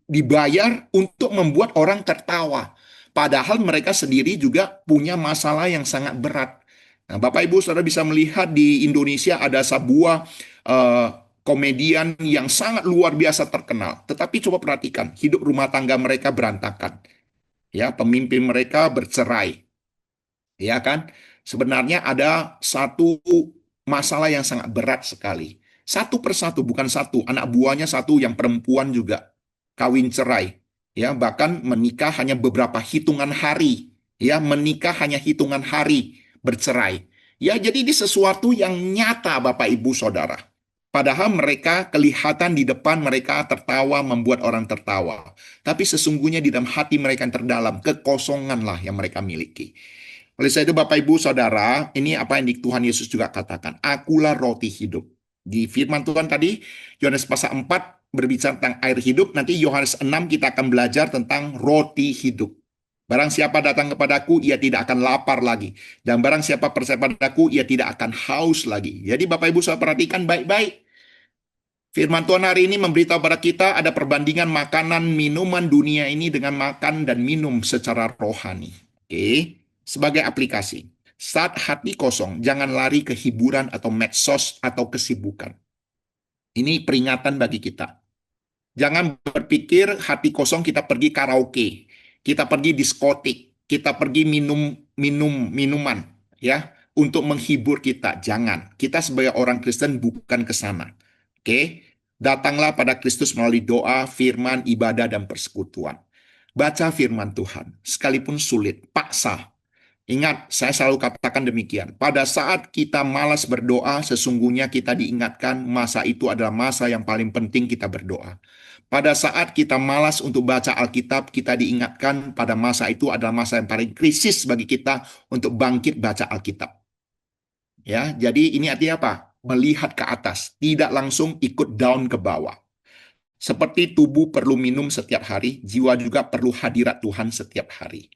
[SPEAKER 1] dibayar untuk membuat orang tertawa. Padahal mereka sendiri juga punya masalah yang sangat berat. Nah, Bapak Ibu Saudara bisa melihat di Indonesia ada sebuah eh, komedian yang sangat luar biasa terkenal. Tetapi coba perhatikan, hidup rumah tangga mereka berantakan. Ya, pemimpin mereka bercerai. Ya kan? Sebenarnya ada satu masalah yang sangat berat sekali. Satu persatu, bukan satu. Anak buahnya satu yang perempuan juga kawin cerai. Ya, bahkan menikah hanya beberapa hitungan hari. Ya, menikah hanya hitungan hari bercerai. Ya, jadi ini sesuatu yang nyata Bapak Ibu Saudara. Padahal mereka kelihatan di depan mereka tertawa, membuat orang tertawa. Tapi sesungguhnya di dalam hati mereka yang terdalam, kekosonganlah yang mereka miliki. Oleh sebab itu Bapak Ibu Saudara, ini apa yang Tuhan Yesus juga katakan, akulah roti hidup. Di firman Tuhan tadi, Yohanes pasal 4 berbicara tentang air hidup, nanti Yohanes 6 kita akan belajar tentang roti hidup. Barang siapa datang kepadaku, ia tidak akan lapar lagi. Dan barang siapa percaya padaku, ia tidak akan haus lagi. Jadi Bapak Ibu Saudara perhatikan baik-baik. Firman Tuhan hari ini memberitahu pada kita ada perbandingan makanan minuman dunia ini dengan makan dan minum secara rohani. Oke, sebagai aplikasi. Saat hati kosong, jangan lari ke hiburan atau medsos atau kesibukan. Ini peringatan bagi kita. Jangan berpikir hati kosong kita pergi karaoke, kita pergi diskotik, kita pergi minuman, ya, untuk menghibur kita. Jangan. Kita sebagai orang Kristen bukan ke sana. Oke? Datanglah pada Kristus melalui doa, firman, ibadah, dan persekutuan. Baca firman Tuhan, sekalipun sulit, paksa. Ingat, saya selalu katakan demikian. Pada saat kita malas berdoa, sesungguhnya kita diingatkan masa itu adalah masa yang paling penting kita berdoa. Pada saat kita malas untuk baca Alkitab, kita diingatkan pada masa itu adalah masa yang paling krisis bagi kita untuk bangkit baca Alkitab. Ya, jadi ini artinya apa? Melihat ke atas, tidak langsung ikut down ke bawah. Seperti tubuh perlu minum setiap hari, jiwa juga perlu hadirat Tuhan setiap hari.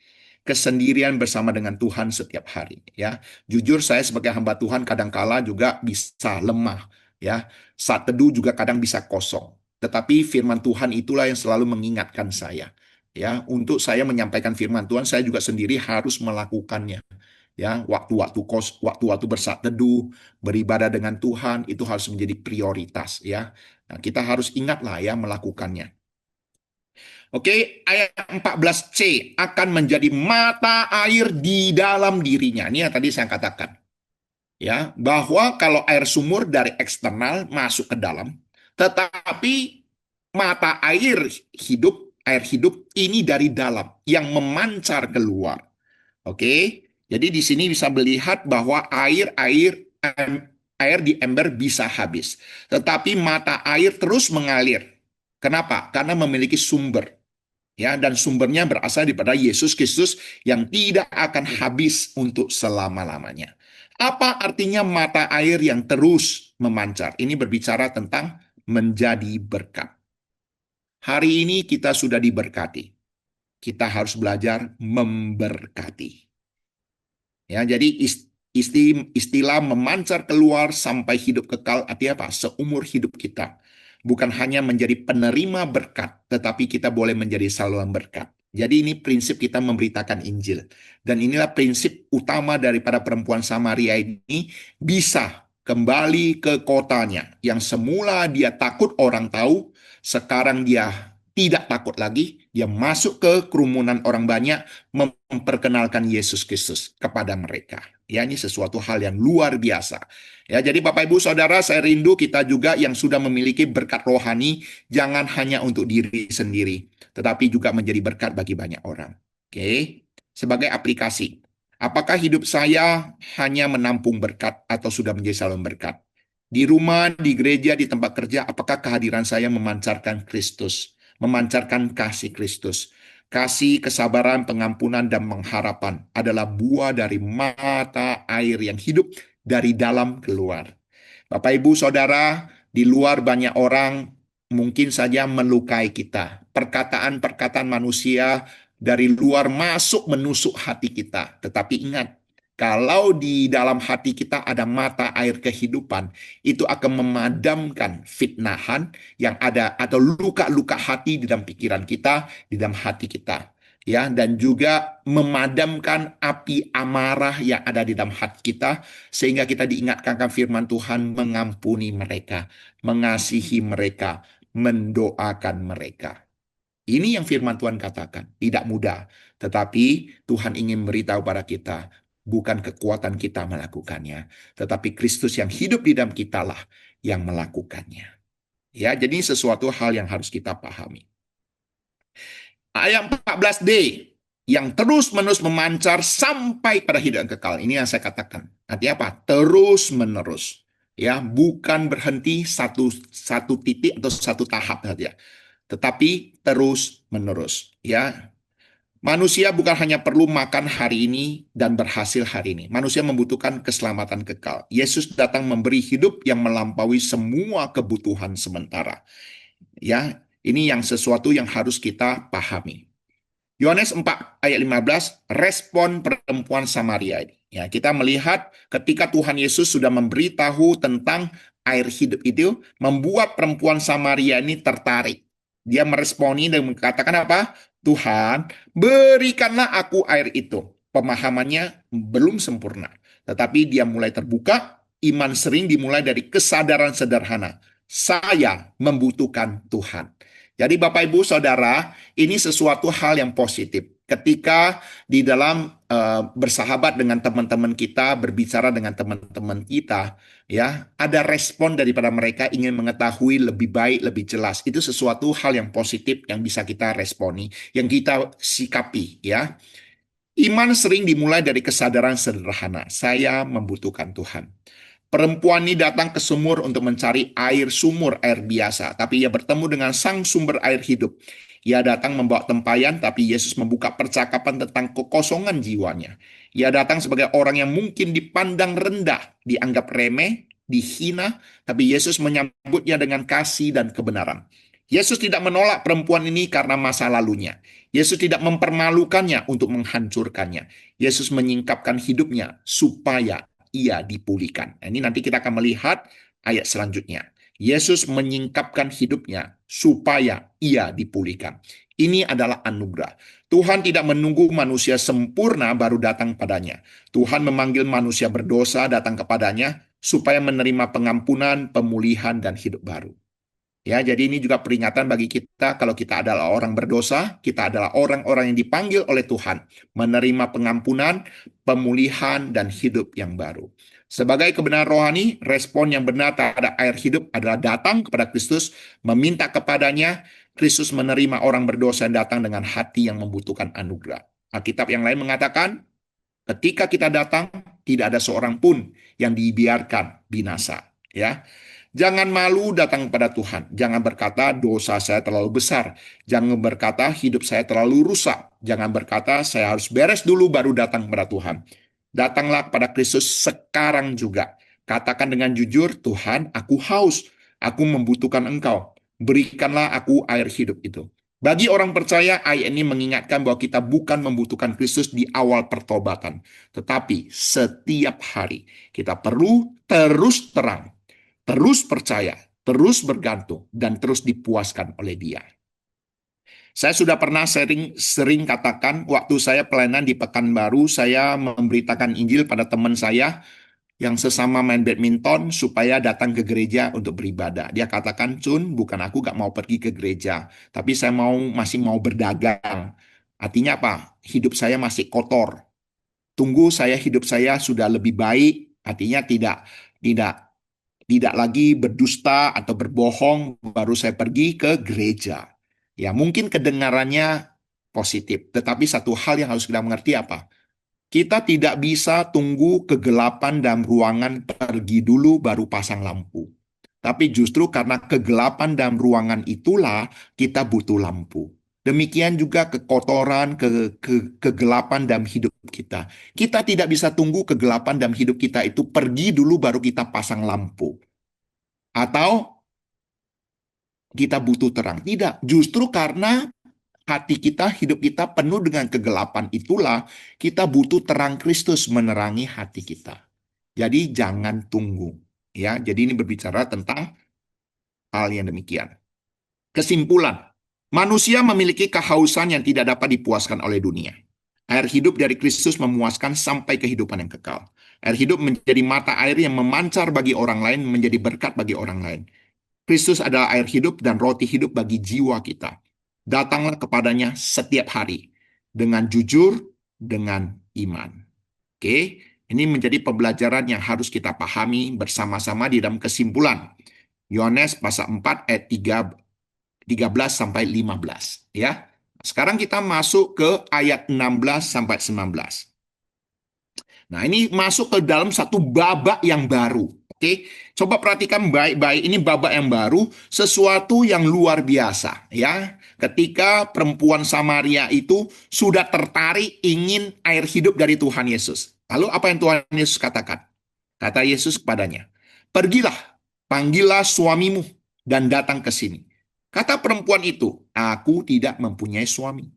[SPEAKER 1] Kesendirian bersama dengan Tuhan setiap hari. Ya, jujur saya sebagai hamba Tuhan kadangkala juga bisa lemah. Ya, saat teduh juga kadang bisa kosong. Tetapi firman Tuhan itulah yang selalu mengingatkan saya. Ya, untuk saya menyampaikan firman Tuhan, saya juga sendiri harus melakukannya. Ya, waktu-waktu bersaat teduh, beribadah dengan Tuhan itu harus menjadi prioritas. Ya, nah, kita harus ingatlah ya melakukannya. Oke, ayat 14c akan menjadi mata air di dalam dirinya. Ini yang tadi saya katakan. Ya, bahwa kalau air sumur dari eksternal masuk ke dalam, tetapi mata air hidup ini dari dalam yang memancar keluar. Oke. Jadi di sini bisa melihat bahwa air di ember bisa habis, tetapi mata air terus mengalir. Kenapa? Karena memiliki sumber. Ya, dan sumbernya berasal daripada Yesus Kristus yang tidak akan habis untuk selama-lamanya. Apa artinya mata air yang terus memancar? Ini berbicara tentang menjadi berkat. Hari ini kita sudah diberkati. Kita harus belajar memberkati. Ya, jadi istilah memancar keluar sampai hidup kekal artinya apa? Seumur hidup kita. Bukan hanya menjadi penerima berkat, tetapi kita boleh menjadi saluran berkat. Jadi ini prinsip kita memberitakan Injil. Dan inilah prinsip utama daripada perempuan Samaria ini bisa kembali ke kotanya. Yang semula dia takut orang tahu, sekarang dia tidak takut lagi. Dia masuk ke kerumunan orang banyak, memperkenalkan Yesus Kristus kepada mereka. Ya, ini sesuatu hal yang luar biasa. Ya, jadi Bapak Ibu Saudara, saya rindu kita juga yang sudah memiliki berkat rohani, jangan hanya untuk diri sendiri, tetapi juga menjadi berkat bagi banyak orang. Oke, sebagai aplikasi. Apakah hidup saya hanya menampung berkat atau sudah menjadi saluran berkat? Di rumah, di gereja, di tempat kerja, apakah kehadiran saya memancarkan Kristus? Memancarkan kasih Kristus? Kasih, kesabaran, pengampunan, dan pengharapan adalah buah dari mata air yang hidup dari dalam keluar. Bapak, Ibu, Saudara, di luar banyak orang mungkin saja melukai kita. Perkataan-perkataan manusia dari luar masuk menusuk hati kita. Tetapi ingat, kalau di dalam hati kita ada mata air kehidupan, itu akan memadamkan fitnahan yang ada atau luka-luka hati di dalam pikiran kita, di dalam hati kita. Ya, dan juga memadamkan api amarah yang ada di dalam hati kita, sehingga kita diingatkan firman Tuhan mengampuni mereka, mengasihi mereka, mendoakan mereka. Ini yang firman Tuhan katakan, tidak mudah. Tetapi Tuhan ingin memberitahu pada kita, bukan kekuatan kita melakukannya, tetapi Kristus yang hidup di dalam kita lah yang melakukannya. Ya, jadi sesuatu hal yang harus kita pahami. Ayat 14d, yang terus-menerus memancar sampai pada hidup yang kekal. Ini yang saya katakan. Artinya apa? Terus-menerus. Ya, bukan berhenti satu titik atau satu tahap saja, tetapi terus-menerus. Ya, manusia bukan hanya perlu makan hari ini dan berhasil hari ini. Manusia membutuhkan keselamatan kekal. Yesus datang memberi hidup yang melampaui semua kebutuhan sementara. Ya, ini yang sesuatu yang harus kita pahami. Yohanes 4 ayat 15, respon perempuan Samaria ini. Ya, kita melihat ketika Tuhan Yesus sudah memberitahu tentang air hidup itu, membuat perempuan Samaria ini tertarik. Dia meresponi dan mengatakan apa? Tuhan, berikanlah aku air itu. Pemahamannya belum sempurna, tetapi dia mulai terbuka. Iman sering dimulai dari kesadaran sederhana. Saya membutuhkan Tuhan. Jadi Bapak Ibu Saudara, ini sesuatu hal yang positif. Ketika di dalam bersahabat dengan teman-teman kita, berbicara dengan teman-teman kita, ya, ada respon daripada mereka ingin mengetahui lebih baik, lebih jelas. Itu sesuatu hal yang positif yang bisa kita responi, yang kita sikapi, ya. Iman sering dimulai dari kesadaran sederhana. Saya membutuhkan Tuhan. Perempuan ini datang ke sumur untuk mencari air sumur, air biasa. Tapi ia bertemu dengan sang sumber air hidup. Ia datang membawa tempayan, tapi Yesus membuka percakapan tentang kekosongan jiwanya. Ia datang sebagai orang yang mungkin dipandang rendah, dianggap remeh, dihina, tapi Yesus menyambutnya dengan kasih dan kebenaran. Yesus tidak menolak perempuan ini karena masa lalunya. Yesus tidak mempermalukannya untuk menghancurkannya. Yesus menyingkapkan hidupnya supaya ia dipulihkan. Nah, ini nanti kita akan melihat ayat selanjutnya. Yesus menyingkapkan hidupnya supaya ia dipulihkan. Ini adalah anugerah. Tuhan tidak menunggu manusia sempurna baru datang padanya. Tuhan memanggil manusia berdosa datang kepadanya supaya menerima pengampunan, pemulihan, dan hidup baru. Ya, jadi ini juga peringatan bagi kita kalau kita adalah orang berdosa, kita adalah orang-orang yang dipanggil oleh Tuhan, menerima pengampunan, pemulihan, dan hidup yang baru. Sebagai kebenaran rohani, respon yang benar terhadap air hidup adalah datang kepada Kristus, meminta kepadanya. Kristus menerima orang berdosa yang datang dengan hati yang membutuhkan anugerah. Alkitab yang lain mengatakan, ketika kita datang, tidak ada seorang pun yang dibiarkan binasa. Ya, jangan malu datang kepada Tuhan. Jangan berkata dosa saya terlalu besar. Jangan berkata hidup saya terlalu rusak. Jangan berkata saya harus beres dulu baru datang kepada Tuhan. Datanglah kepada Kristus sekarang juga. Katakan dengan jujur, Tuhan, aku haus. Aku membutuhkan Engkau. Berikanlah aku air hidup itu. Bagi orang percaya, ayat ini mengingatkan bahwa kita bukan membutuhkan Kristus di awal pertobatan. Tetapi setiap hari kita perlu terus terang, terus percaya, terus bergantung, dan terus dipuaskan oleh Dia. Saya sudah pernah sering katakan, waktu saya pelayanan di Pekanbaru, saya memberitakan Injil pada teman saya yang sesama main badminton supaya datang ke gereja untuk beribadah. Dia katakan, Cun, bukan aku gak mau pergi ke gereja, tapi saya masih mau berdagang. Artinya apa? Hidup saya masih kotor. Tunggu hidup saya sudah lebih baik, artinya tidak tidak lagi berdusta atau berbohong, baru saya pergi ke gereja. Ya, mungkin kedengarannya positif, tetapi satu hal yang harus kita mengerti apa? Kita tidak bisa tunggu kegelapan dalam ruangan pergi dulu baru pasang lampu. Tapi justru karena kegelapan dalam ruangan itulah kita butuh lampu. Demikian juga kekotoran, kegelapan dalam hidup kita. Kita tidak bisa tunggu kegelapan dalam hidup kita itu pergi dulu baru kita pasang lampu. Atau kita butuh terang. Tidak, justru karena hati kita, hidup kita penuh dengan kegelapan itulah kita butuh terang Kristus menerangi hati kita. Jadi jangan tunggu. Ya, jadi ini berbicara tentang hal yang demikian. Kesimpulan, manusia memiliki kehausan yang tidak dapat dipuaskan oleh dunia. Air hidup dari Kristus memuaskan sampai kehidupan yang kekal. Air hidup menjadi mata air yang memancar bagi orang lain, menjadi berkat bagi orang lain. Kristus adalah air hidup dan roti hidup bagi jiwa kita. Datanglah kepadanya setiap hari dengan jujur, dengan iman. Oke, ini menjadi pembelajaran yang harus kita pahami bersama-sama di dalam kesimpulan. Yohanes pasal 4 ayat 13 sampai 15. Ya. Sekarang kita masuk ke ayat 16 sampai 19. Nah, ini masuk ke dalam satu babak yang baru. Oke, coba perhatikan baik-baik. Ini babak yang baru, sesuatu yang luar biasa, ya. Ketika perempuan Samaria itu sudah tertarik ingin air hidup dari Tuhan Yesus. Lalu apa yang Tuhan Yesus katakan? Kata Yesus kepadanya, "Pergilah, panggillah suamimu dan datang ke sini." Kata perempuan itu, "Aku tidak mempunyai suami."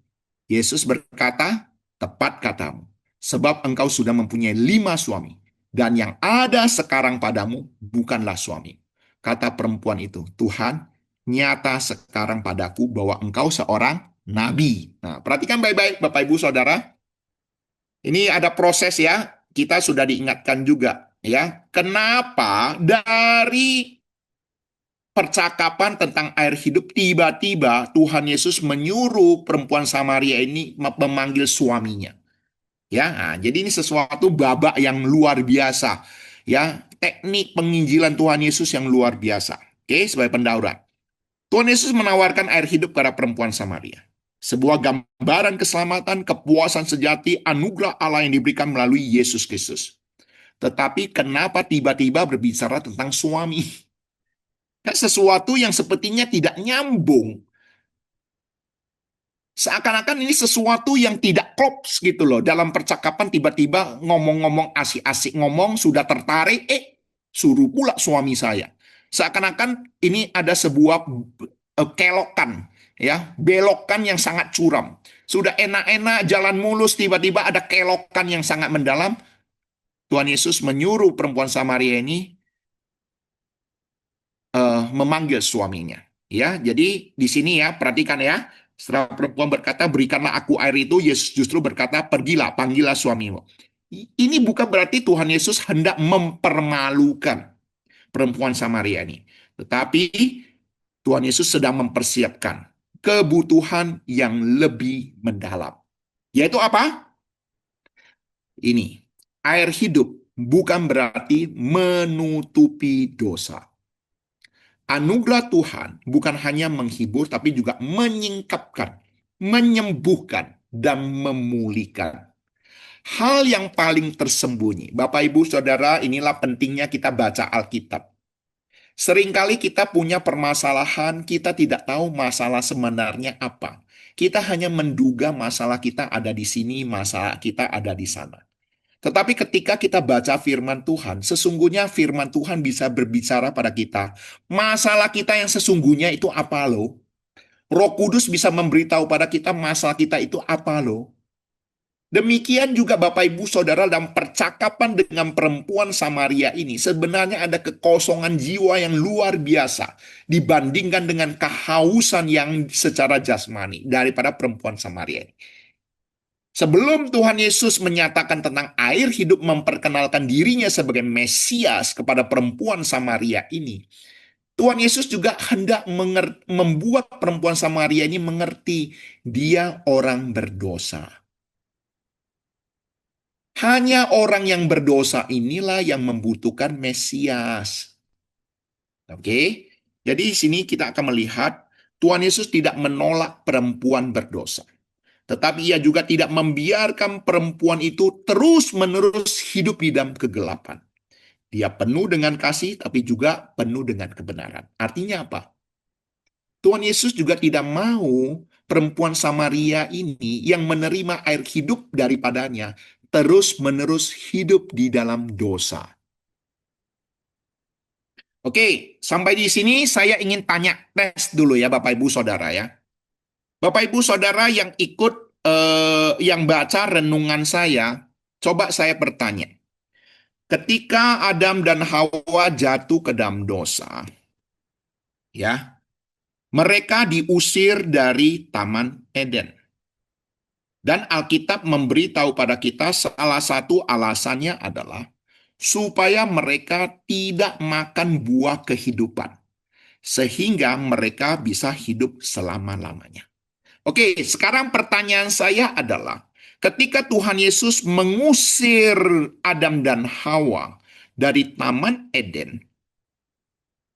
[SPEAKER 1] Yesus berkata, "Tepat katamu, sebab engkau sudah mempunyai 5 suami, dan yang ada sekarang padamu bukanlah suami." Kata perempuan itu, "Tuhan, nyata sekarang padaku bahwa engkau seorang nabi." Nah, perhatikan baik-baik Bapak Ibu Saudara. Ini ada proses ya, kita sudah diingatkan juga ya. Kenapa dari percakapan tentang air hidup, tiba-tiba Tuhan Yesus menyuruh perempuan Samaria ini memanggil suaminya. Ya, nah, jadi ini sesuatu babak yang luar biasa. Ya, teknik penginjilan Tuhan Yesus yang luar biasa. Oke, sebagai pendahuluan. Tuhan Yesus menawarkan air hidup kepada perempuan Samaria. Sebuah gambaran keselamatan, kepuasan sejati, anugerah Allah yang diberikan melalui Yesus Kristus. Tetapi kenapa tiba-tiba berbicara tentang suami? Kan sesuatu yang sepertinya tidak nyambung. Seakan-akan ini sesuatu yang tidak klops gitu loh. Dalam percakapan tiba-tiba ngomong-ngomong asik-asik ngomong, sudah tertarik, suruh pula suami saya. Seakan-akan ini ada sebuah kelokan, ya, belokan yang sangat curam. Sudah enak-enak jalan mulus, tiba-tiba ada kelokan yang sangat mendalam. Tuhan Yesus menyuruh perempuan Samaria ini memanggil suaminya. Ya, jadi di sini ya, perhatikan ya. Setelah perempuan berkata, berikanlah aku air itu, Yesus justru berkata, pergilah, panggillah suamimu. Ini bukan berarti Tuhan Yesus hendak mempermalukan perempuan Samaria ini. Tetapi Tuhan Yesus sedang mempersiapkan kebutuhan yang lebih mendalam. Yaitu apa? Ini, air hidup bukan berarti menutupi dosa. Anugerah Tuhan bukan hanya menghibur, tapi juga menyingkapkan, menyembuhkan, dan memulihkan. Hal yang paling tersembunyi. Bapak, Ibu, Saudara, inilah pentingnya kita baca Alkitab. Seringkali kita punya permasalahan, kita tidak tahu masalah sebenarnya apa. Kita hanya menduga masalah kita ada di sini, masalah kita ada di sana. Tetapi ketika kita baca firman Tuhan, sesungguhnya firman Tuhan bisa berbicara pada kita. Masalah kita yang sesungguhnya itu apa loh? Roh Kudus bisa memberitahu pada kita masalah kita itu apa loh? Demikian juga Bapak Ibu Saudara dalam percakapan dengan perempuan Samaria ini sebenarnya ada kekosongan jiwa yang luar biasa dibandingkan dengan kehausan yang secara jasmani daripada perempuan Samaria ini. Sebelum Tuhan Yesus menyatakan tentang air hidup memperkenalkan dirinya sebagai Mesias kepada perempuan Samaria ini, Tuhan Yesus juga hendak membuat perempuan Samaria ini mengerti dia orang berdosa. Hanya orang yang berdosa inilah yang membutuhkan Mesias. Oke? Jadi di sini kita akan melihat Tuhan Yesus tidak menolak perempuan berdosa. Tetapi ia juga tidak membiarkan perempuan itu terus-menerus hidup di dalam kegelapan. Dia penuh dengan kasih, tapi juga penuh dengan kebenaran. Artinya apa? Tuhan Yesus juga tidak mau perempuan Samaria ini yang menerima air hidup daripadanya terus-menerus hidup di dalam dosa. Oke, sampai di sini saya ingin tanya tes dulu ya Bapak Ibu Saudara ya. Bapak Ibu Saudara yang ikut yang baca renungan saya, coba saya bertanya. Ketika Adam dan Hawa jatuh ke dalam dosa, ya, mereka diusir dari Taman Eden. Dan Alkitab memberitahu pada kita salah satu alasannya adalah supaya mereka tidak makan buah kehidupan, sehingga mereka bisa hidup selama-lamanya. Oke, sekarang pertanyaan saya adalah, ketika Tuhan Yesus mengusir Adam dan Hawa dari Taman Eden,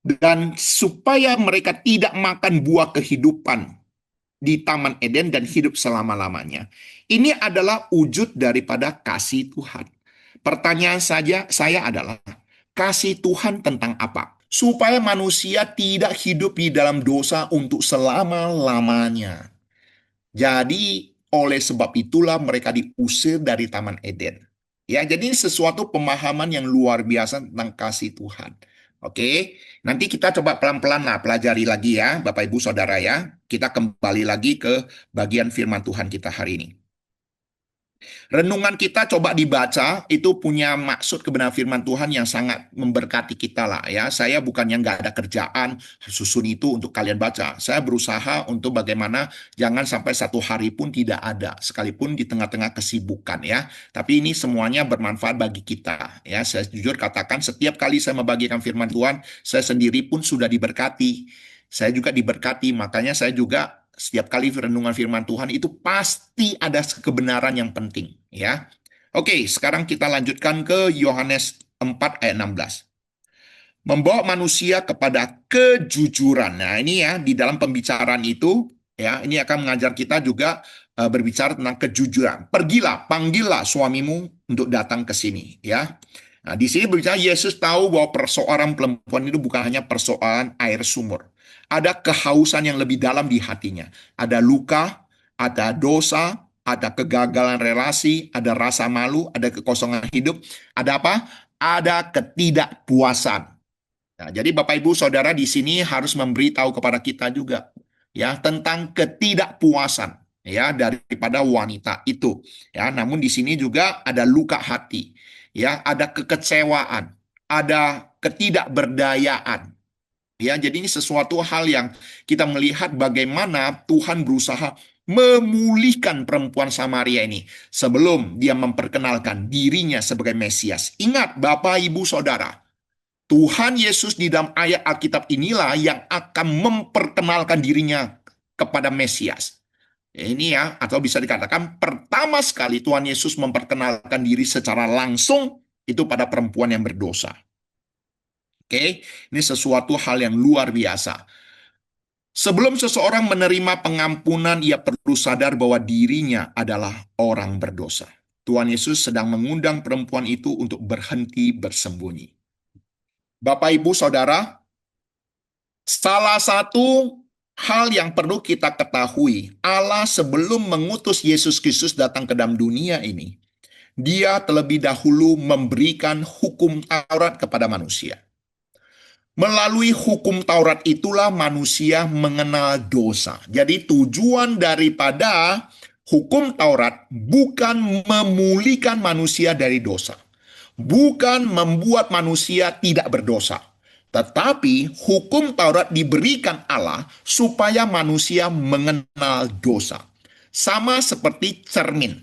[SPEAKER 1] dan supaya mereka tidak makan buah kehidupan di Taman Eden dan hidup selama-lamanya, ini adalah wujud daripada kasih Tuhan. Pertanyaan saya adalah, kasih Tuhan tentang apa? Supaya manusia tidak hidup di dalam dosa untuk selama-lamanya. Jadi oleh sebab itulah mereka diusir dari Taman Eden. Ya, jadi ini sesuatu pemahaman yang luar biasa tentang kasih Tuhan. Oke, nanti kita coba pelan-pelan lah pelajari lagi ya, Bapak Ibu Saudara ya. Kita kembali lagi ke bagian firman Tuhan kita hari ini. Renungan kita coba dibaca, itu punya maksud kebenaran firman Tuhan yang sangat memberkati kita lah ya. Saya bukannya nggak ada kerjaan, susun itu untuk kalian baca. Saya berusaha untuk bagaimana jangan sampai satu hari pun tidak ada, sekalipun di tengah-tengah kesibukan ya. Tapi ini semuanya bermanfaat bagi kita ya. Saya jujur katakan setiap kali saya membagikan firman Tuhan, saya sendiri pun sudah diberkati. Saya juga diberkati, makanya saya juga setiap kali renungan firman Tuhan itu pasti ada kebenaran yang penting ya. Oke, sekarang kita lanjutkan ke Yohanes 4 ayat 16. Membawa manusia kepada kejujuran. Nah, ini ya di dalam pembicaraan itu ya, ini akan mengajar kita juga berbicara tentang kejujuran. Pergilah, panggillah suamimu untuk datang ke sini ya. Nah, di sini berbicara Yesus tahu bahwa persoalan perempuan itu bukan hanya persoalan air sumur. Ada kehausan yang lebih dalam di hatinya. Ada luka, ada dosa, ada kegagalan relasi, ada rasa malu, ada kekosongan hidup. Ada apa? Ada ketidakpuasan. Nah, jadi Bapak Ibu Saudara di sini harus memberitahu kepada kita juga ya tentang ketidakpuasan ya daripada wanita itu. Ya, namun di sini juga ada luka hati, ya, ada kekecewaan, ada ketidakberdayaan. Ya, jadi ini sesuatu hal yang kita melihat bagaimana Tuhan berusaha memulihkan perempuan Samaria ini sebelum dia memperkenalkan dirinya sebagai Mesias. Ingat Bapak Ibu Saudara, Tuhan Yesus di dalam ayat Alkitab inilah yang akan memperkenalkan dirinya kepada Mesias. Ini ya, atau bisa dikatakan pertama sekali Tuhan Yesus memperkenalkan diri secara langsung itu pada perempuan yang berdosa. Oke, ini sesuatu hal yang luar biasa. Sebelum seseorang menerima pengampunan, ia perlu sadar bahwa dirinya adalah orang berdosa. Tuhan Yesus sedang mengundang perempuan itu untuk berhenti bersembunyi. Bapak, Ibu, Saudara, salah satu hal yang perlu kita ketahui, Allah sebelum mengutus Yesus Kristus datang ke dalam dunia ini, Dia terlebih dahulu memberikan hukum Taurat kepada manusia. Melalui hukum Taurat itulah manusia mengenal dosa. Jadi tujuan daripada hukum Taurat bukan memulihkan manusia dari dosa. Bukan membuat manusia tidak berdosa. Tetapi hukum Taurat diberikan Allah supaya manusia mengenal dosa. Sama seperti cermin.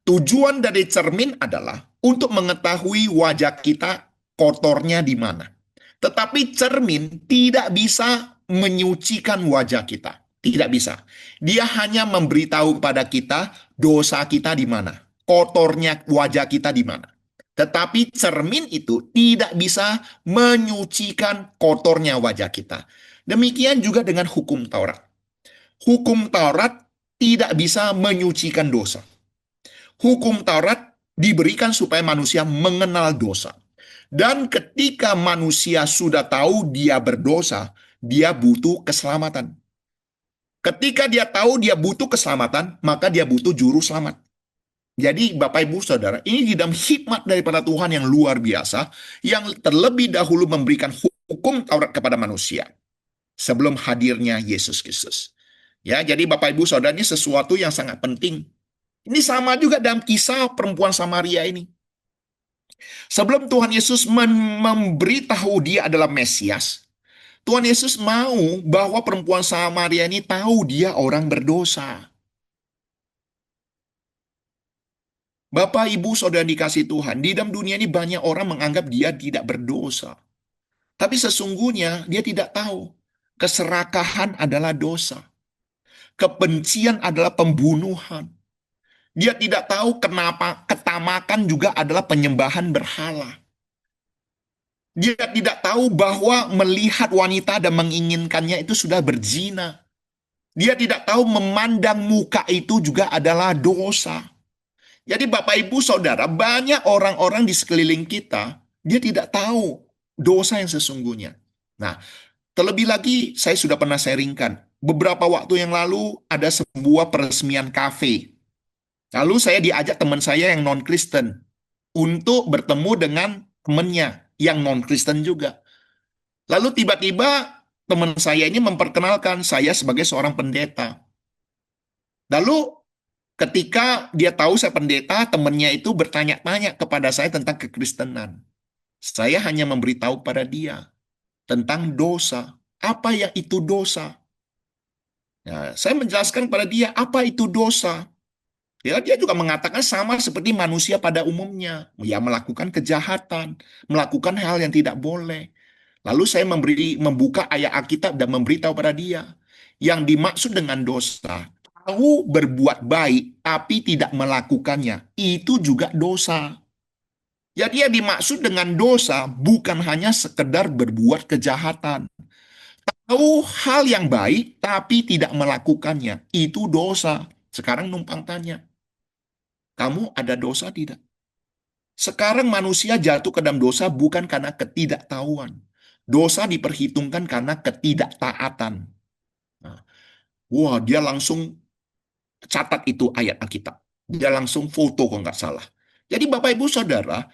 [SPEAKER 1] Tujuan dari cermin adalah untuk mengetahui wajah kita kotornya di mana. Tetapi cermin tidak bisa menyucikan wajah kita. Tidak bisa. Dia hanya memberitahu kepada kita dosa kita di mana. Kotornya wajah kita di mana. Tetapi cermin itu tidak bisa menyucikan kotornya wajah kita. Demikian juga dengan hukum Taurat. Hukum Taurat tidak bisa menyucikan dosa. Hukum Taurat diberikan supaya manusia mengenal dosa. Dan ketika manusia sudah tahu dia berdosa, dia butuh keselamatan. Ketika dia tahu dia butuh keselamatan, maka dia butuh juru selamat. Jadi Bapak Ibu Saudara, ini di dalam hikmat daripada Tuhan yang luar biasa, yang terlebih dahulu memberikan hukum Taurat kepada manusia sebelum hadirnya Yesus Kristus. Ya, jadi Bapak Ibu Saudara, ini sesuatu yang sangat penting. Ini sama juga dalam kisah perempuan Samaria ini. Sebelum Tuhan Yesus memberitahu dia adalah Mesias, Tuhan Yesus mau bahwa perempuan Samaria ini tahu dia orang berdosa. Bapak, Ibu, Saudara dikasih Tuhan, di dalam dunia ini banyak orang menganggap dia tidak berdosa. Tapi sesungguhnya dia tidak tahu. Keserakahan adalah dosa. Kebencian adalah pembunuhan. Dia tidak tahu kenapa ketamakan juga adalah penyembahan berhala. Dia tidak tahu bahwa melihat wanita dan menginginkannya itu sudah berzina. Dia tidak tahu memandang muka itu juga adalah dosa. Jadi Bapak Ibu Saudara, banyak orang-orang di sekeliling kita, dia tidak tahu dosa yang sesungguhnya. Nah, terlebih lagi saya sudah pernah sharingkan, beberapa waktu yang lalu ada sebuah peresmian kafe. Lalu saya diajak teman saya yang non-Kristen untuk bertemu dengan temannya yang non-Kristen juga. Lalu tiba-tiba teman saya ini memperkenalkan saya sebagai seorang pendeta. Lalu Ketika dia tahu saya pendeta, temannya itu bertanya-tanya kepada saya tentang kekristenan. Saya hanya memberitahu pada dia tentang dosa. Apa yang itu dosa? Nah, saya menjelaskan pada dia apa itu dosa. Ya, dia juga mengatakan sama seperti manusia pada umumnya, ya melakukan kejahatan, melakukan hal yang tidak boleh. Lalu saya membuka ayat Alkitab dan memberitahu pada dia yang dimaksud dengan dosa. Tahu berbuat baik tapi tidak melakukannya, itu juga dosa. Jadi yang dimaksud dengan dosa bukan hanya sekedar berbuat kejahatan. Tahu hal yang baik tapi tidak melakukannya, itu dosa. Sekarang numpang tanya, kamu ada dosa tidak? Sekarang manusia jatuh ke dalam dosa bukan karena ketidaktahuan. Dosa diperhitungkan karena ketidaktaatan. Nah, wah, dia langsung catat itu ayat Alkitab. Dia langsung foto kalau nggak salah. Jadi Bapak Ibu Saudara,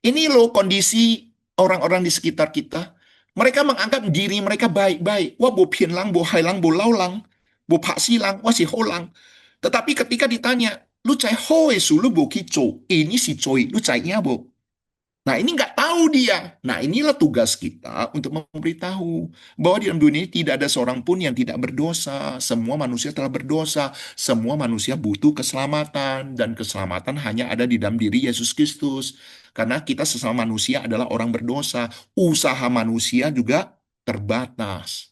[SPEAKER 1] ini loh kondisi orang-orang di sekitar kita. Mereka menganggap diri mereka baik-baik. Wah, bo pian lang, bo hai lang, bo lau lang, bo pak si lang, wah si ho lang. Tetapi ketika ditanya, lu cai ho su lu bo ki ini si coy, lu cainya bo. Nah, ini nggak tahu dia. Nah, inilah tugas kita untuk memberitahu bahwa di dalam dunia ini tidak ada seorang pun yang tidak berdosa. Semua manusia telah berdosa. Semua manusia butuh keselamatan. Dan keselamatan hanya ada di dalam diri Yesus Kristus. Karena kita sesama manusia adalah orang berdosa. Usaha manusia juga terbatas.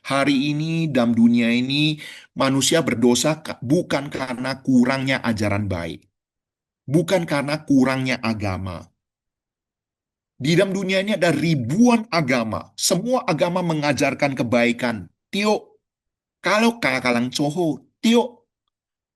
[SPEAKER 1] Hari ini dalam dunia ini manusia berdosa bukan karena kurangnya ajaran baik. Bukan karena kurangnya agama. Di dalam dunia ini ada ribuan agama. Semua agama mengajarkan kebaikan. Tio, kalau kakalang coho, tio.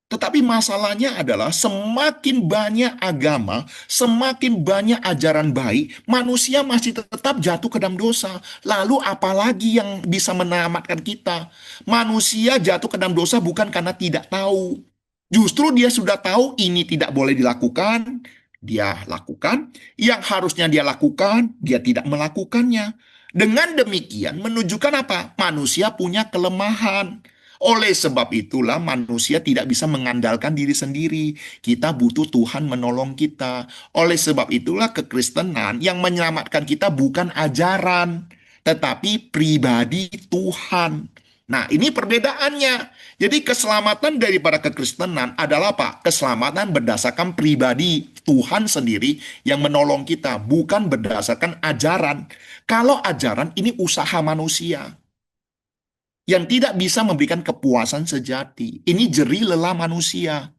[SPEAKER 1] Tetapi masalahnya adalah semakin banyak agama, semakin banyak ajaran baik, manusia masih tetap jatuh ke dalam dosa. Lalu apalagi yang bisa menyelamatkan kita? Manusia jatuh ke dalam dosa bukan karena tidak tahu. Justru dia sudah tahu ini tidak boleh dilakukan, dia lakukan. Yang harusnya dia lakukan, dia tidak melakukannya. Dengan demikian menunjukkan apa? Manusia punya kelemahan. Oleh sebab itulah manusia tidak bisa mengandalkan diri sendiri. Kita butuh Tuhan menolong kita. Oleh sebab itulah kekristenan yang menyelamatkan kita bukan ajaran, tetapi pribadi Tuhan. Nah, ini perbedaannya. Jadi keselamatan daripada kekristenan adalah apa? Keselamatan berdasarkan pribadi Tuhan sendiri yang menolong kita, bukan berdasarkan ajaran. Kalau ajaran ini usaha manusia yang tidak bisa memberikan kepuasan sejati. Ini jerih lelah manusia.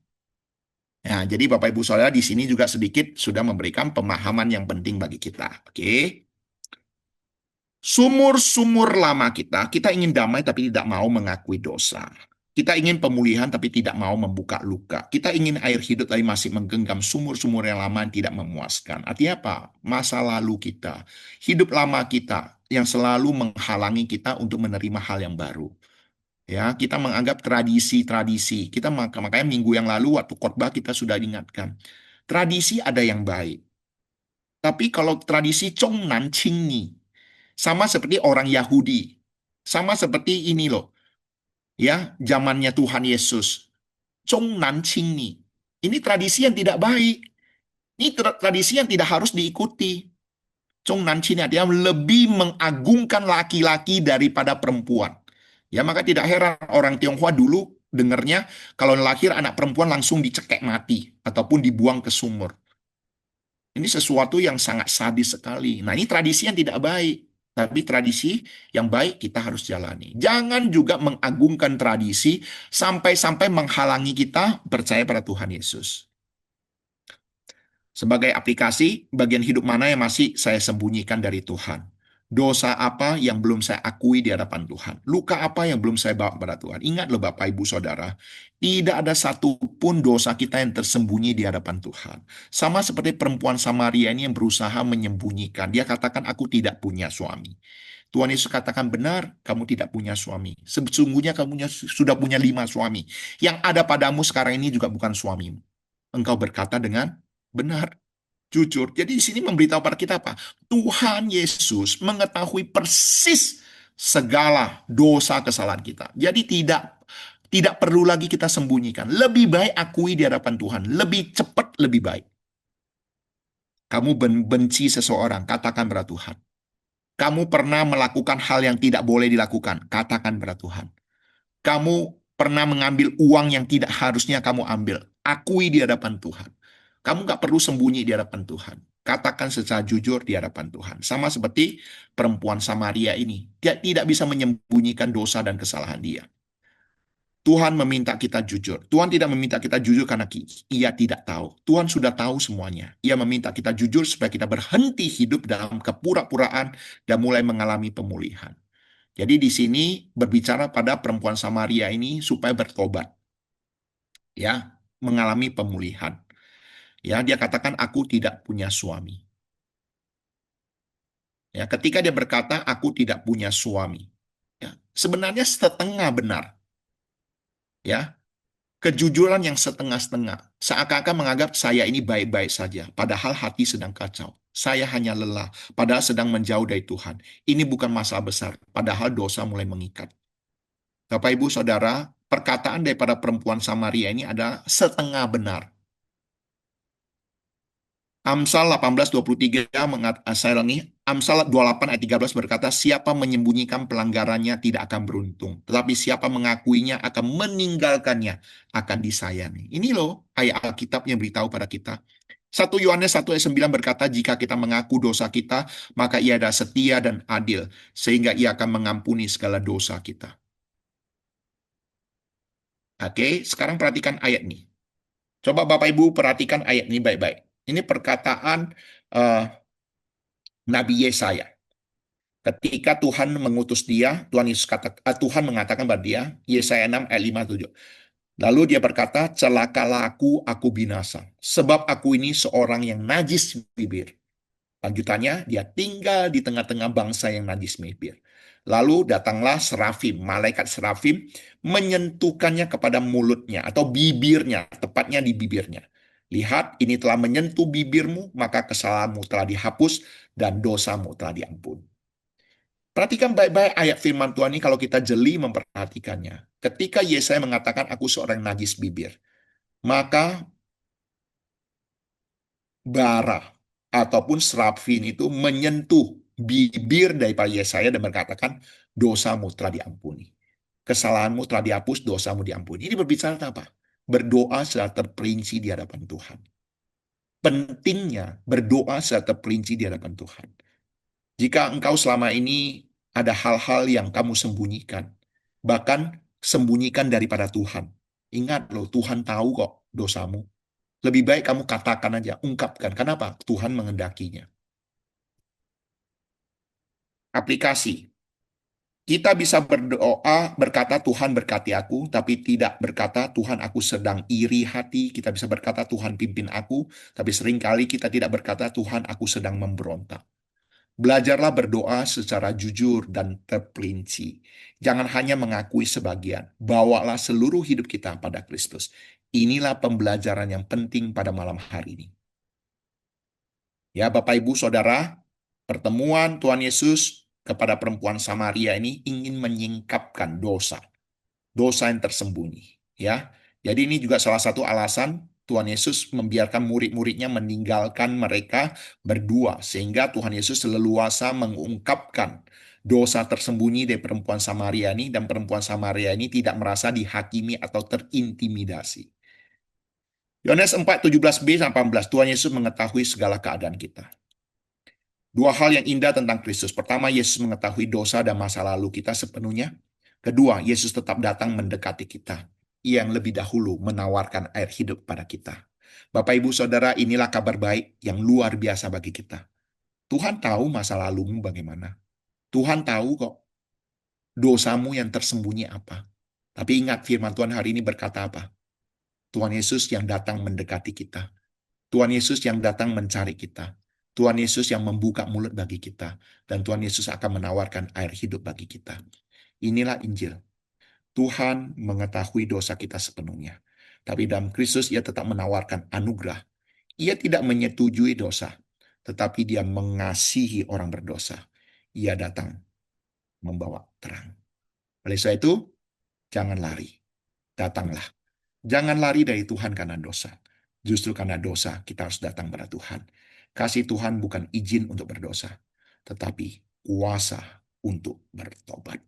[SPEAKER 1] Nah, jadi Bapak Ibu Saudara di sini juga sedikit sudah memberikan pemahaman yang penting bagi kita. Oke. Sumur-sumur lama kita ingin damai tapi tidak mau mengakui dosa. Kita ingin pemulihan tapi tidak mau membuka luka. Kita ingin air hidup tapi masih menggenggam sumur-sumur yang lama yang tidak memuaskan. Artinya apa? Masa lalu kita, hidup lama kita yang selalu menghalangi kita untuk menerima hal yang baru. Ya, kita menganggap tradisi-tradisi. Makanya minggu yang lalu waktu khotbah kita sudah ingatkan. Tradisi ada yang baik. Tapi kalau tradisi Chongnan Qingni, sama seperti orang Yahudi. Sama seperti ini loh. Ya, zamannya Tuhan Yesus. Chongnan Qingni. Ini tradisi yang tidak baik. Ini tradisi yang tidak harus diikuti. Chongnan Qingni artinya lebih mengagungkan laki-laki daripada perempuan. Ya, maka tidak heran orang Tionghoa dulu dengarnya kalau lahir anak perempuan langsung dicekek mati ataupun dibuang ke sumur. Ini sesuatu yang sangat sadis sekali. Nah, ini tradisi yang tidak baik. Tapi tradisi yang baik kita harus jalani. Jangan juga mengagungkan tradisi sampai-sampai menghalangi kita percaya pada Tuhan Yesus. Sebagai aplikasi, bagian hidup mana yang masih saya sembunyikan dari Tuhan? Dosa apa yang belum saya akui di hadapan Tuhan? Luka apa yang belum saya bawa kepada Tuhan? Ingat loh Bapak Ibu Saudara, tidak ada satupun dosa kita yang tersembunyi di hadapan Tuhan. Sama seperti perempuan Samaria ini yang berusaha menyembunyikan. Dia katakan, aku tidak punya suami. Tuhan Yesus katakan, benar, kamu tidak punya suami. Sesungguhnya kamu sudah punya 5 suami. Yang ada padamu sekarang ini juga bukan suamimu. Engkau berkata dengan benar, jujur. Jadi di sini memberitahu pada kita apa? Tuhan Yesus mengetahui persis segala dosa kesalahan kita. Jadi tidak Tidak perlu lagi kita sembunyikan. Lebih baik akui di hadapan Tuhan. Lebih cepat, lebih baik. Kamu benci seseorang, katakan pada Tuhan. Kamu pernah melakukan hal yang tidak boleh dilakukan, katakan pada Tuhan. Kamu pernah mengambil uang yang tidak harusnya kamu ambil, akui di hadapan Tuhan. Kamu nggak perlu sembunyi di hadapan Tuhan. Katakan secara jujur di hadapan Tuhan. Sama seperti perempuan Samaria ini. Dia tidak bisa menyembunyikan dosa dan kesalahan dia. Tuhan meminta kita jujur. Tuhan tidak meminta kita jujur karena ia tidak tahu. Tuhan sudah tahu semuanya. Ia meminta kita jujur supaya kita berhenti hidup dalam kepura-puraan dan mulai mengalami pemulihan. Jadi di sini berbicara pada perempuan Samaria ini supaya bertobat, ya, mengalami pemulihan. Ya, dia katakan aku tidak punya suami. Ya, ketika dia berkata aku tidak punya suami, ya, sebenarnya setengah benar, ya. Kejujuran yang setengah-setengah, seakan-akan menganggap saya ini baik-baik saja, padahal hati sedang kacau. Saya hanya lelah, padahal sedang menjauh dari Tuhan. Ini bukan masalah besar, padahal dosa mulai mengikat. Bapak, Ibu, Saudara, perkataan daripada perempuan Samaria ini adalah setengah benar. Amsal 18:23 saya ulangi, Amsal 28 ayat 13 berkata, siapa menyembunyikan pelanggarannya tidak akan beruntung, tetapi siapa mengakuinya akan meninggalkannya, akan disayangi. Ini loh ayat Alkitab yang beritahu pada kita. 1 Yohanes 1 ayat 9 berkata, jika kita mengaku dosa kita, maka ia adalah setia dan adil, sehingga ia akan mengampuni segala dosa kita. Oke, sekarang perhatikan ayat ini. Coba Bapak Ibu perhatikan ayat ini baik-baik. Ini perkataan eh, Nabi Yesaya. Ketika Tuhan mengutus dia, Tuhan mengatakan pada dia, Yesaya 6 ayat 5-7. Lalu dia berkata, celakalah aku binasa. Sebab aku ini seorang yang najis bibir. Lanjutannya, dia tinggal di tengah-tengah bangsa yang najis bibir. Lalu datanglah serafim, malaikat serafim, menyentuhkannya kepada mulutnya atau bibirnya, tepatnya di bibirnya. Lihat, ini telah menyentuh bibirmu, maka kesalahanmu telah dihapus dan dosamu telah diampuni. Perhatikan baik-baik ayat firman Tuhan ini kalau kita jeli memperhatikannya. Ketika Yesaya mengatakan aku seorang najis bibir, maka bara ataupun serafin itu menyentuh bibir daripada Yesaya dan berkatakan dosamu telah diampuni. Kesalahanmu telah dihapus, dosamu diampuni. Ini berbicara tentang apa? Berdoa secara terperinci di hadapan Tuhan. Pentingnya berdoa secara terperinci di hadapan Tuhan. Jika engkau selama ini ada hal-hal yang kamu sembunyikan, bahkan sembunyikan daripada Tuhan. Ingat loh, Tuhan tahu kok dosamu. Lebih baik kamu katakan aja, ungkapkan. Kenapa? Tuhan mengendakinya. Aplikasi. Kita bisa berdoa, berkata Tuhan berkati aku, tapi tidak berkata Tuhan aku sedang iri hati. Kita bisa berkata Tuhan pimpin aku, tapi seringkali kita tidak berkata Tuhan aku sedang memberontak. Belajarlah berdoa secara jujur dan terperinci. Jangan hanya mengakui sebagian. Bawalah seluruh hidup kita pada Kristus. Inilah pembelajaran yang penting pada malam hari ini. Ya, Bapak, Ibu, Saudara, pertemuan Tuhan Yesus kepada perempuan Samaria ini ingin menyingkapkan dosa, dosa yang tersembunyi. Ya, jadi ini juga salah satu alasan Tuhan Yesus membiarkan murid-muridnya meninggalkan mereka berdua, sehingga Tuhan Yesus leluasa mengungkapkan dosa tersembunyi dari perempuan Samaria ini, dan perempuan Samaria ini tidak merasa dihakimi atau terintimidasi. Yohanes 4, 17b sampai 18, Tuhan Yesus mengetahui segala keadaan kita. Dua hal yang indah tentang Kristus. Pertama, Yesus mengetahui dosa dan masa lalu kita sepenuhnya. Kedua, Yesus tetap datang mendekati kita. Ia yang lebih dahulu menawarkan air hidup pada kita. Bapak, Ibu, Saudara, inilah kabar baik yang luar biasa bagi kita. Tuhan tahu masa lalumu bagaimana. Tuhan tahu kok dosamu yang tersembunyi apa. Tapi ingat firman Tuhan hari ini berkata apa? Tuhan Yesus yang datang mendekati kita. Tuhan Yesus yang datang mencari kita. Tuhan Yesus yang membuka mulut bagi kita. Dan Tuhan Yesus akan menawarkan air hidup bagi kita. Inilah Injil. Tuhan mengetahui dosa kita sepenuhnya. Tapi dalam Kristus ia tetap menawarkan anugerah. Ia tidak menyetujui dosa. Tetapi dia mengasihi orang berdosa. Ia datang membawa terang. Oleh sebab itu, jangan lari. Datanglah. Jangan lari dari Tuhan karena dosa. Justru karena dosa, kita harus datang pada Tuhan. Kasih Tuhan bukan izin untuk berdosa, tetapi kuasa untuk bertobat.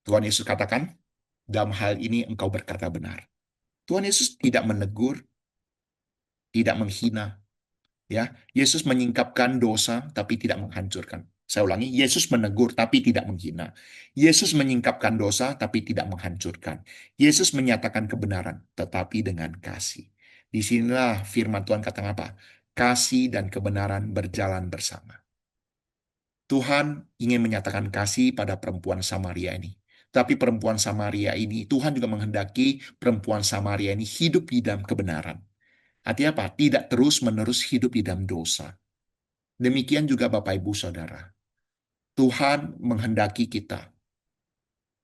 [SPEAKER 1] Tuhan Yesus katakan, dalam hal ini engkau berkata benar. Tuhan Yesus tidak menegur, tidak menghina, ya. Yesus menyingkapkan dosa tapi tidak menghancurkan. Saya ulangi, Yesus menegur tapi tidak menghina. Yesus menyingkapkan dosa tapi tidak menghancurkan. Yesus menyatakan kebenaran tetapi dengan kasih. Disinilah firman Tuhan kata apa? Kasih dan kebenaran berjalan bersama. Tuhan ingin menyatakan kasih pada perempuan Samaria ini. Tapi perempuan Samaria ini, Tuhan juga menghendaki perempuan Samaria ini hidup di dalam kebenaran. Artinya apa? Tidak terus-menerus hidup di dalam dosa. Demikian juga Bapak Ibu Saudara. Tuhan menghendaki kita,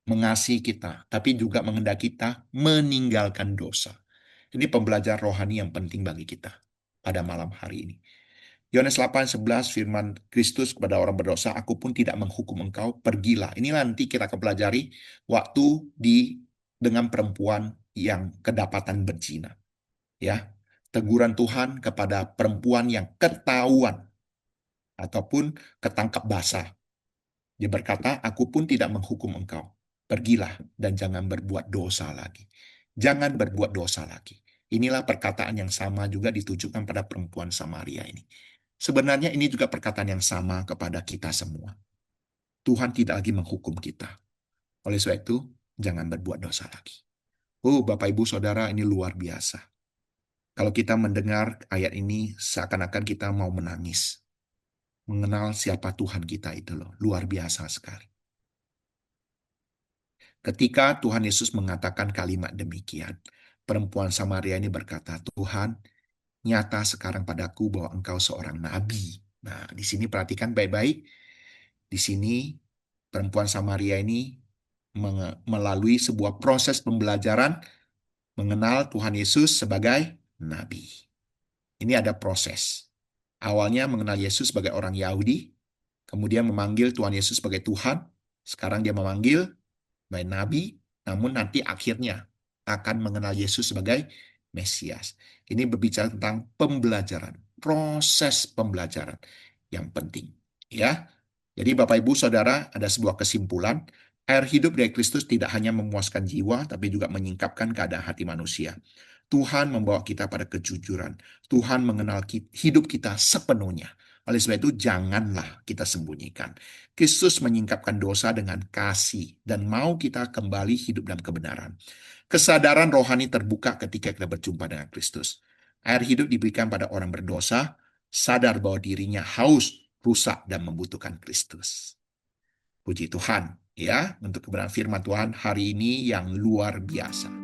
[SPEAKER 1] mengasihi kita, tapi juga menghendaki kita meninggalkan dosa. Ini pembelajaran rohani yang penting bagi kita pada malam hari ini. Yohanes 8:11 firman Kristus kepada orang berdosa, aku pun tidak menghukum engkau, pergilah. Ini nanti kita akan pelajari waktu dengan perempuan yang kedapatan berzina. Ya, teguran Tuhan kepada perempuan yang ketahuan ataupun ketangkap basah. Dia berkata, aku pun tidak menghukum engkau. Pergilah dan jangan berbuat dosa lagi. Jangan berbuat dosa lagi. Inilah perkataan yang sama juga ditujukan pada perempuan Samaria ini. Sebenarnya ini juga perkataan yang sama kepada kita semua. Tuhan tidak lagi menghukum kita. Oleh sebab itu, jangan berbuat dosa lagi. Oh, Bapak Ibu Saudara, ini luar biasa. Kalau kita mendengar ayat ini, seakan-akan kita mau menangis. Mengenal siapa Tuhan kita itu loh. Luar biasa sekali. Ketika Tuhan Yesus mengatakan kalimat demikian, perempuan Samaria ini berkata, Tuhan, nyata sekarang padaku bahwa engkau seorang nabi. Nah, di sini perhatikan baik-baik. Di sini perempuan Samaria ini melalui sebuah proses pembelajaran mengenal Tuhan Yesus sebagai nabi. Ini ada proses. Awalnya mengenal Yesus sebagai orang Yahudi, kemudian memanggil Tuhan Yesus sebagai Tuhan, sekarang dia memanggil sebagai nabi, namun nanti akhirnya akan mengenal Yesus sebagai Mesias. Ini berbicara tentang pembelajaran, proses pembelajaran yang penting. Ya, jadi Bapak Ibu Saudara, ada sebuah kesimpulan, air hidup dari Kristus tidak hanya memuaskan jiwa, tapi juga menyingkapkan keadaan hati manusia. Tuhan membawa kita pada kejujuran. Tuhan mengenal hidup kita sepenuhnya. Oleh sebab itu, janganlah kita sembunyikan. Kristus menyingkapkan dosa dengan kasih dan mau kita kembali hidup dalam kebenaran. Kesadaran rohani terbuka ketika kita berjumpa dengan Kristus. Air hidup diberikan pada orang berdosa, sadar bahwa dirinya haus, rusak, dan membutuhkan Kristus. Puji Tuhan ya untuk kebenaran firman Tuhan hari ini yang luar biasa.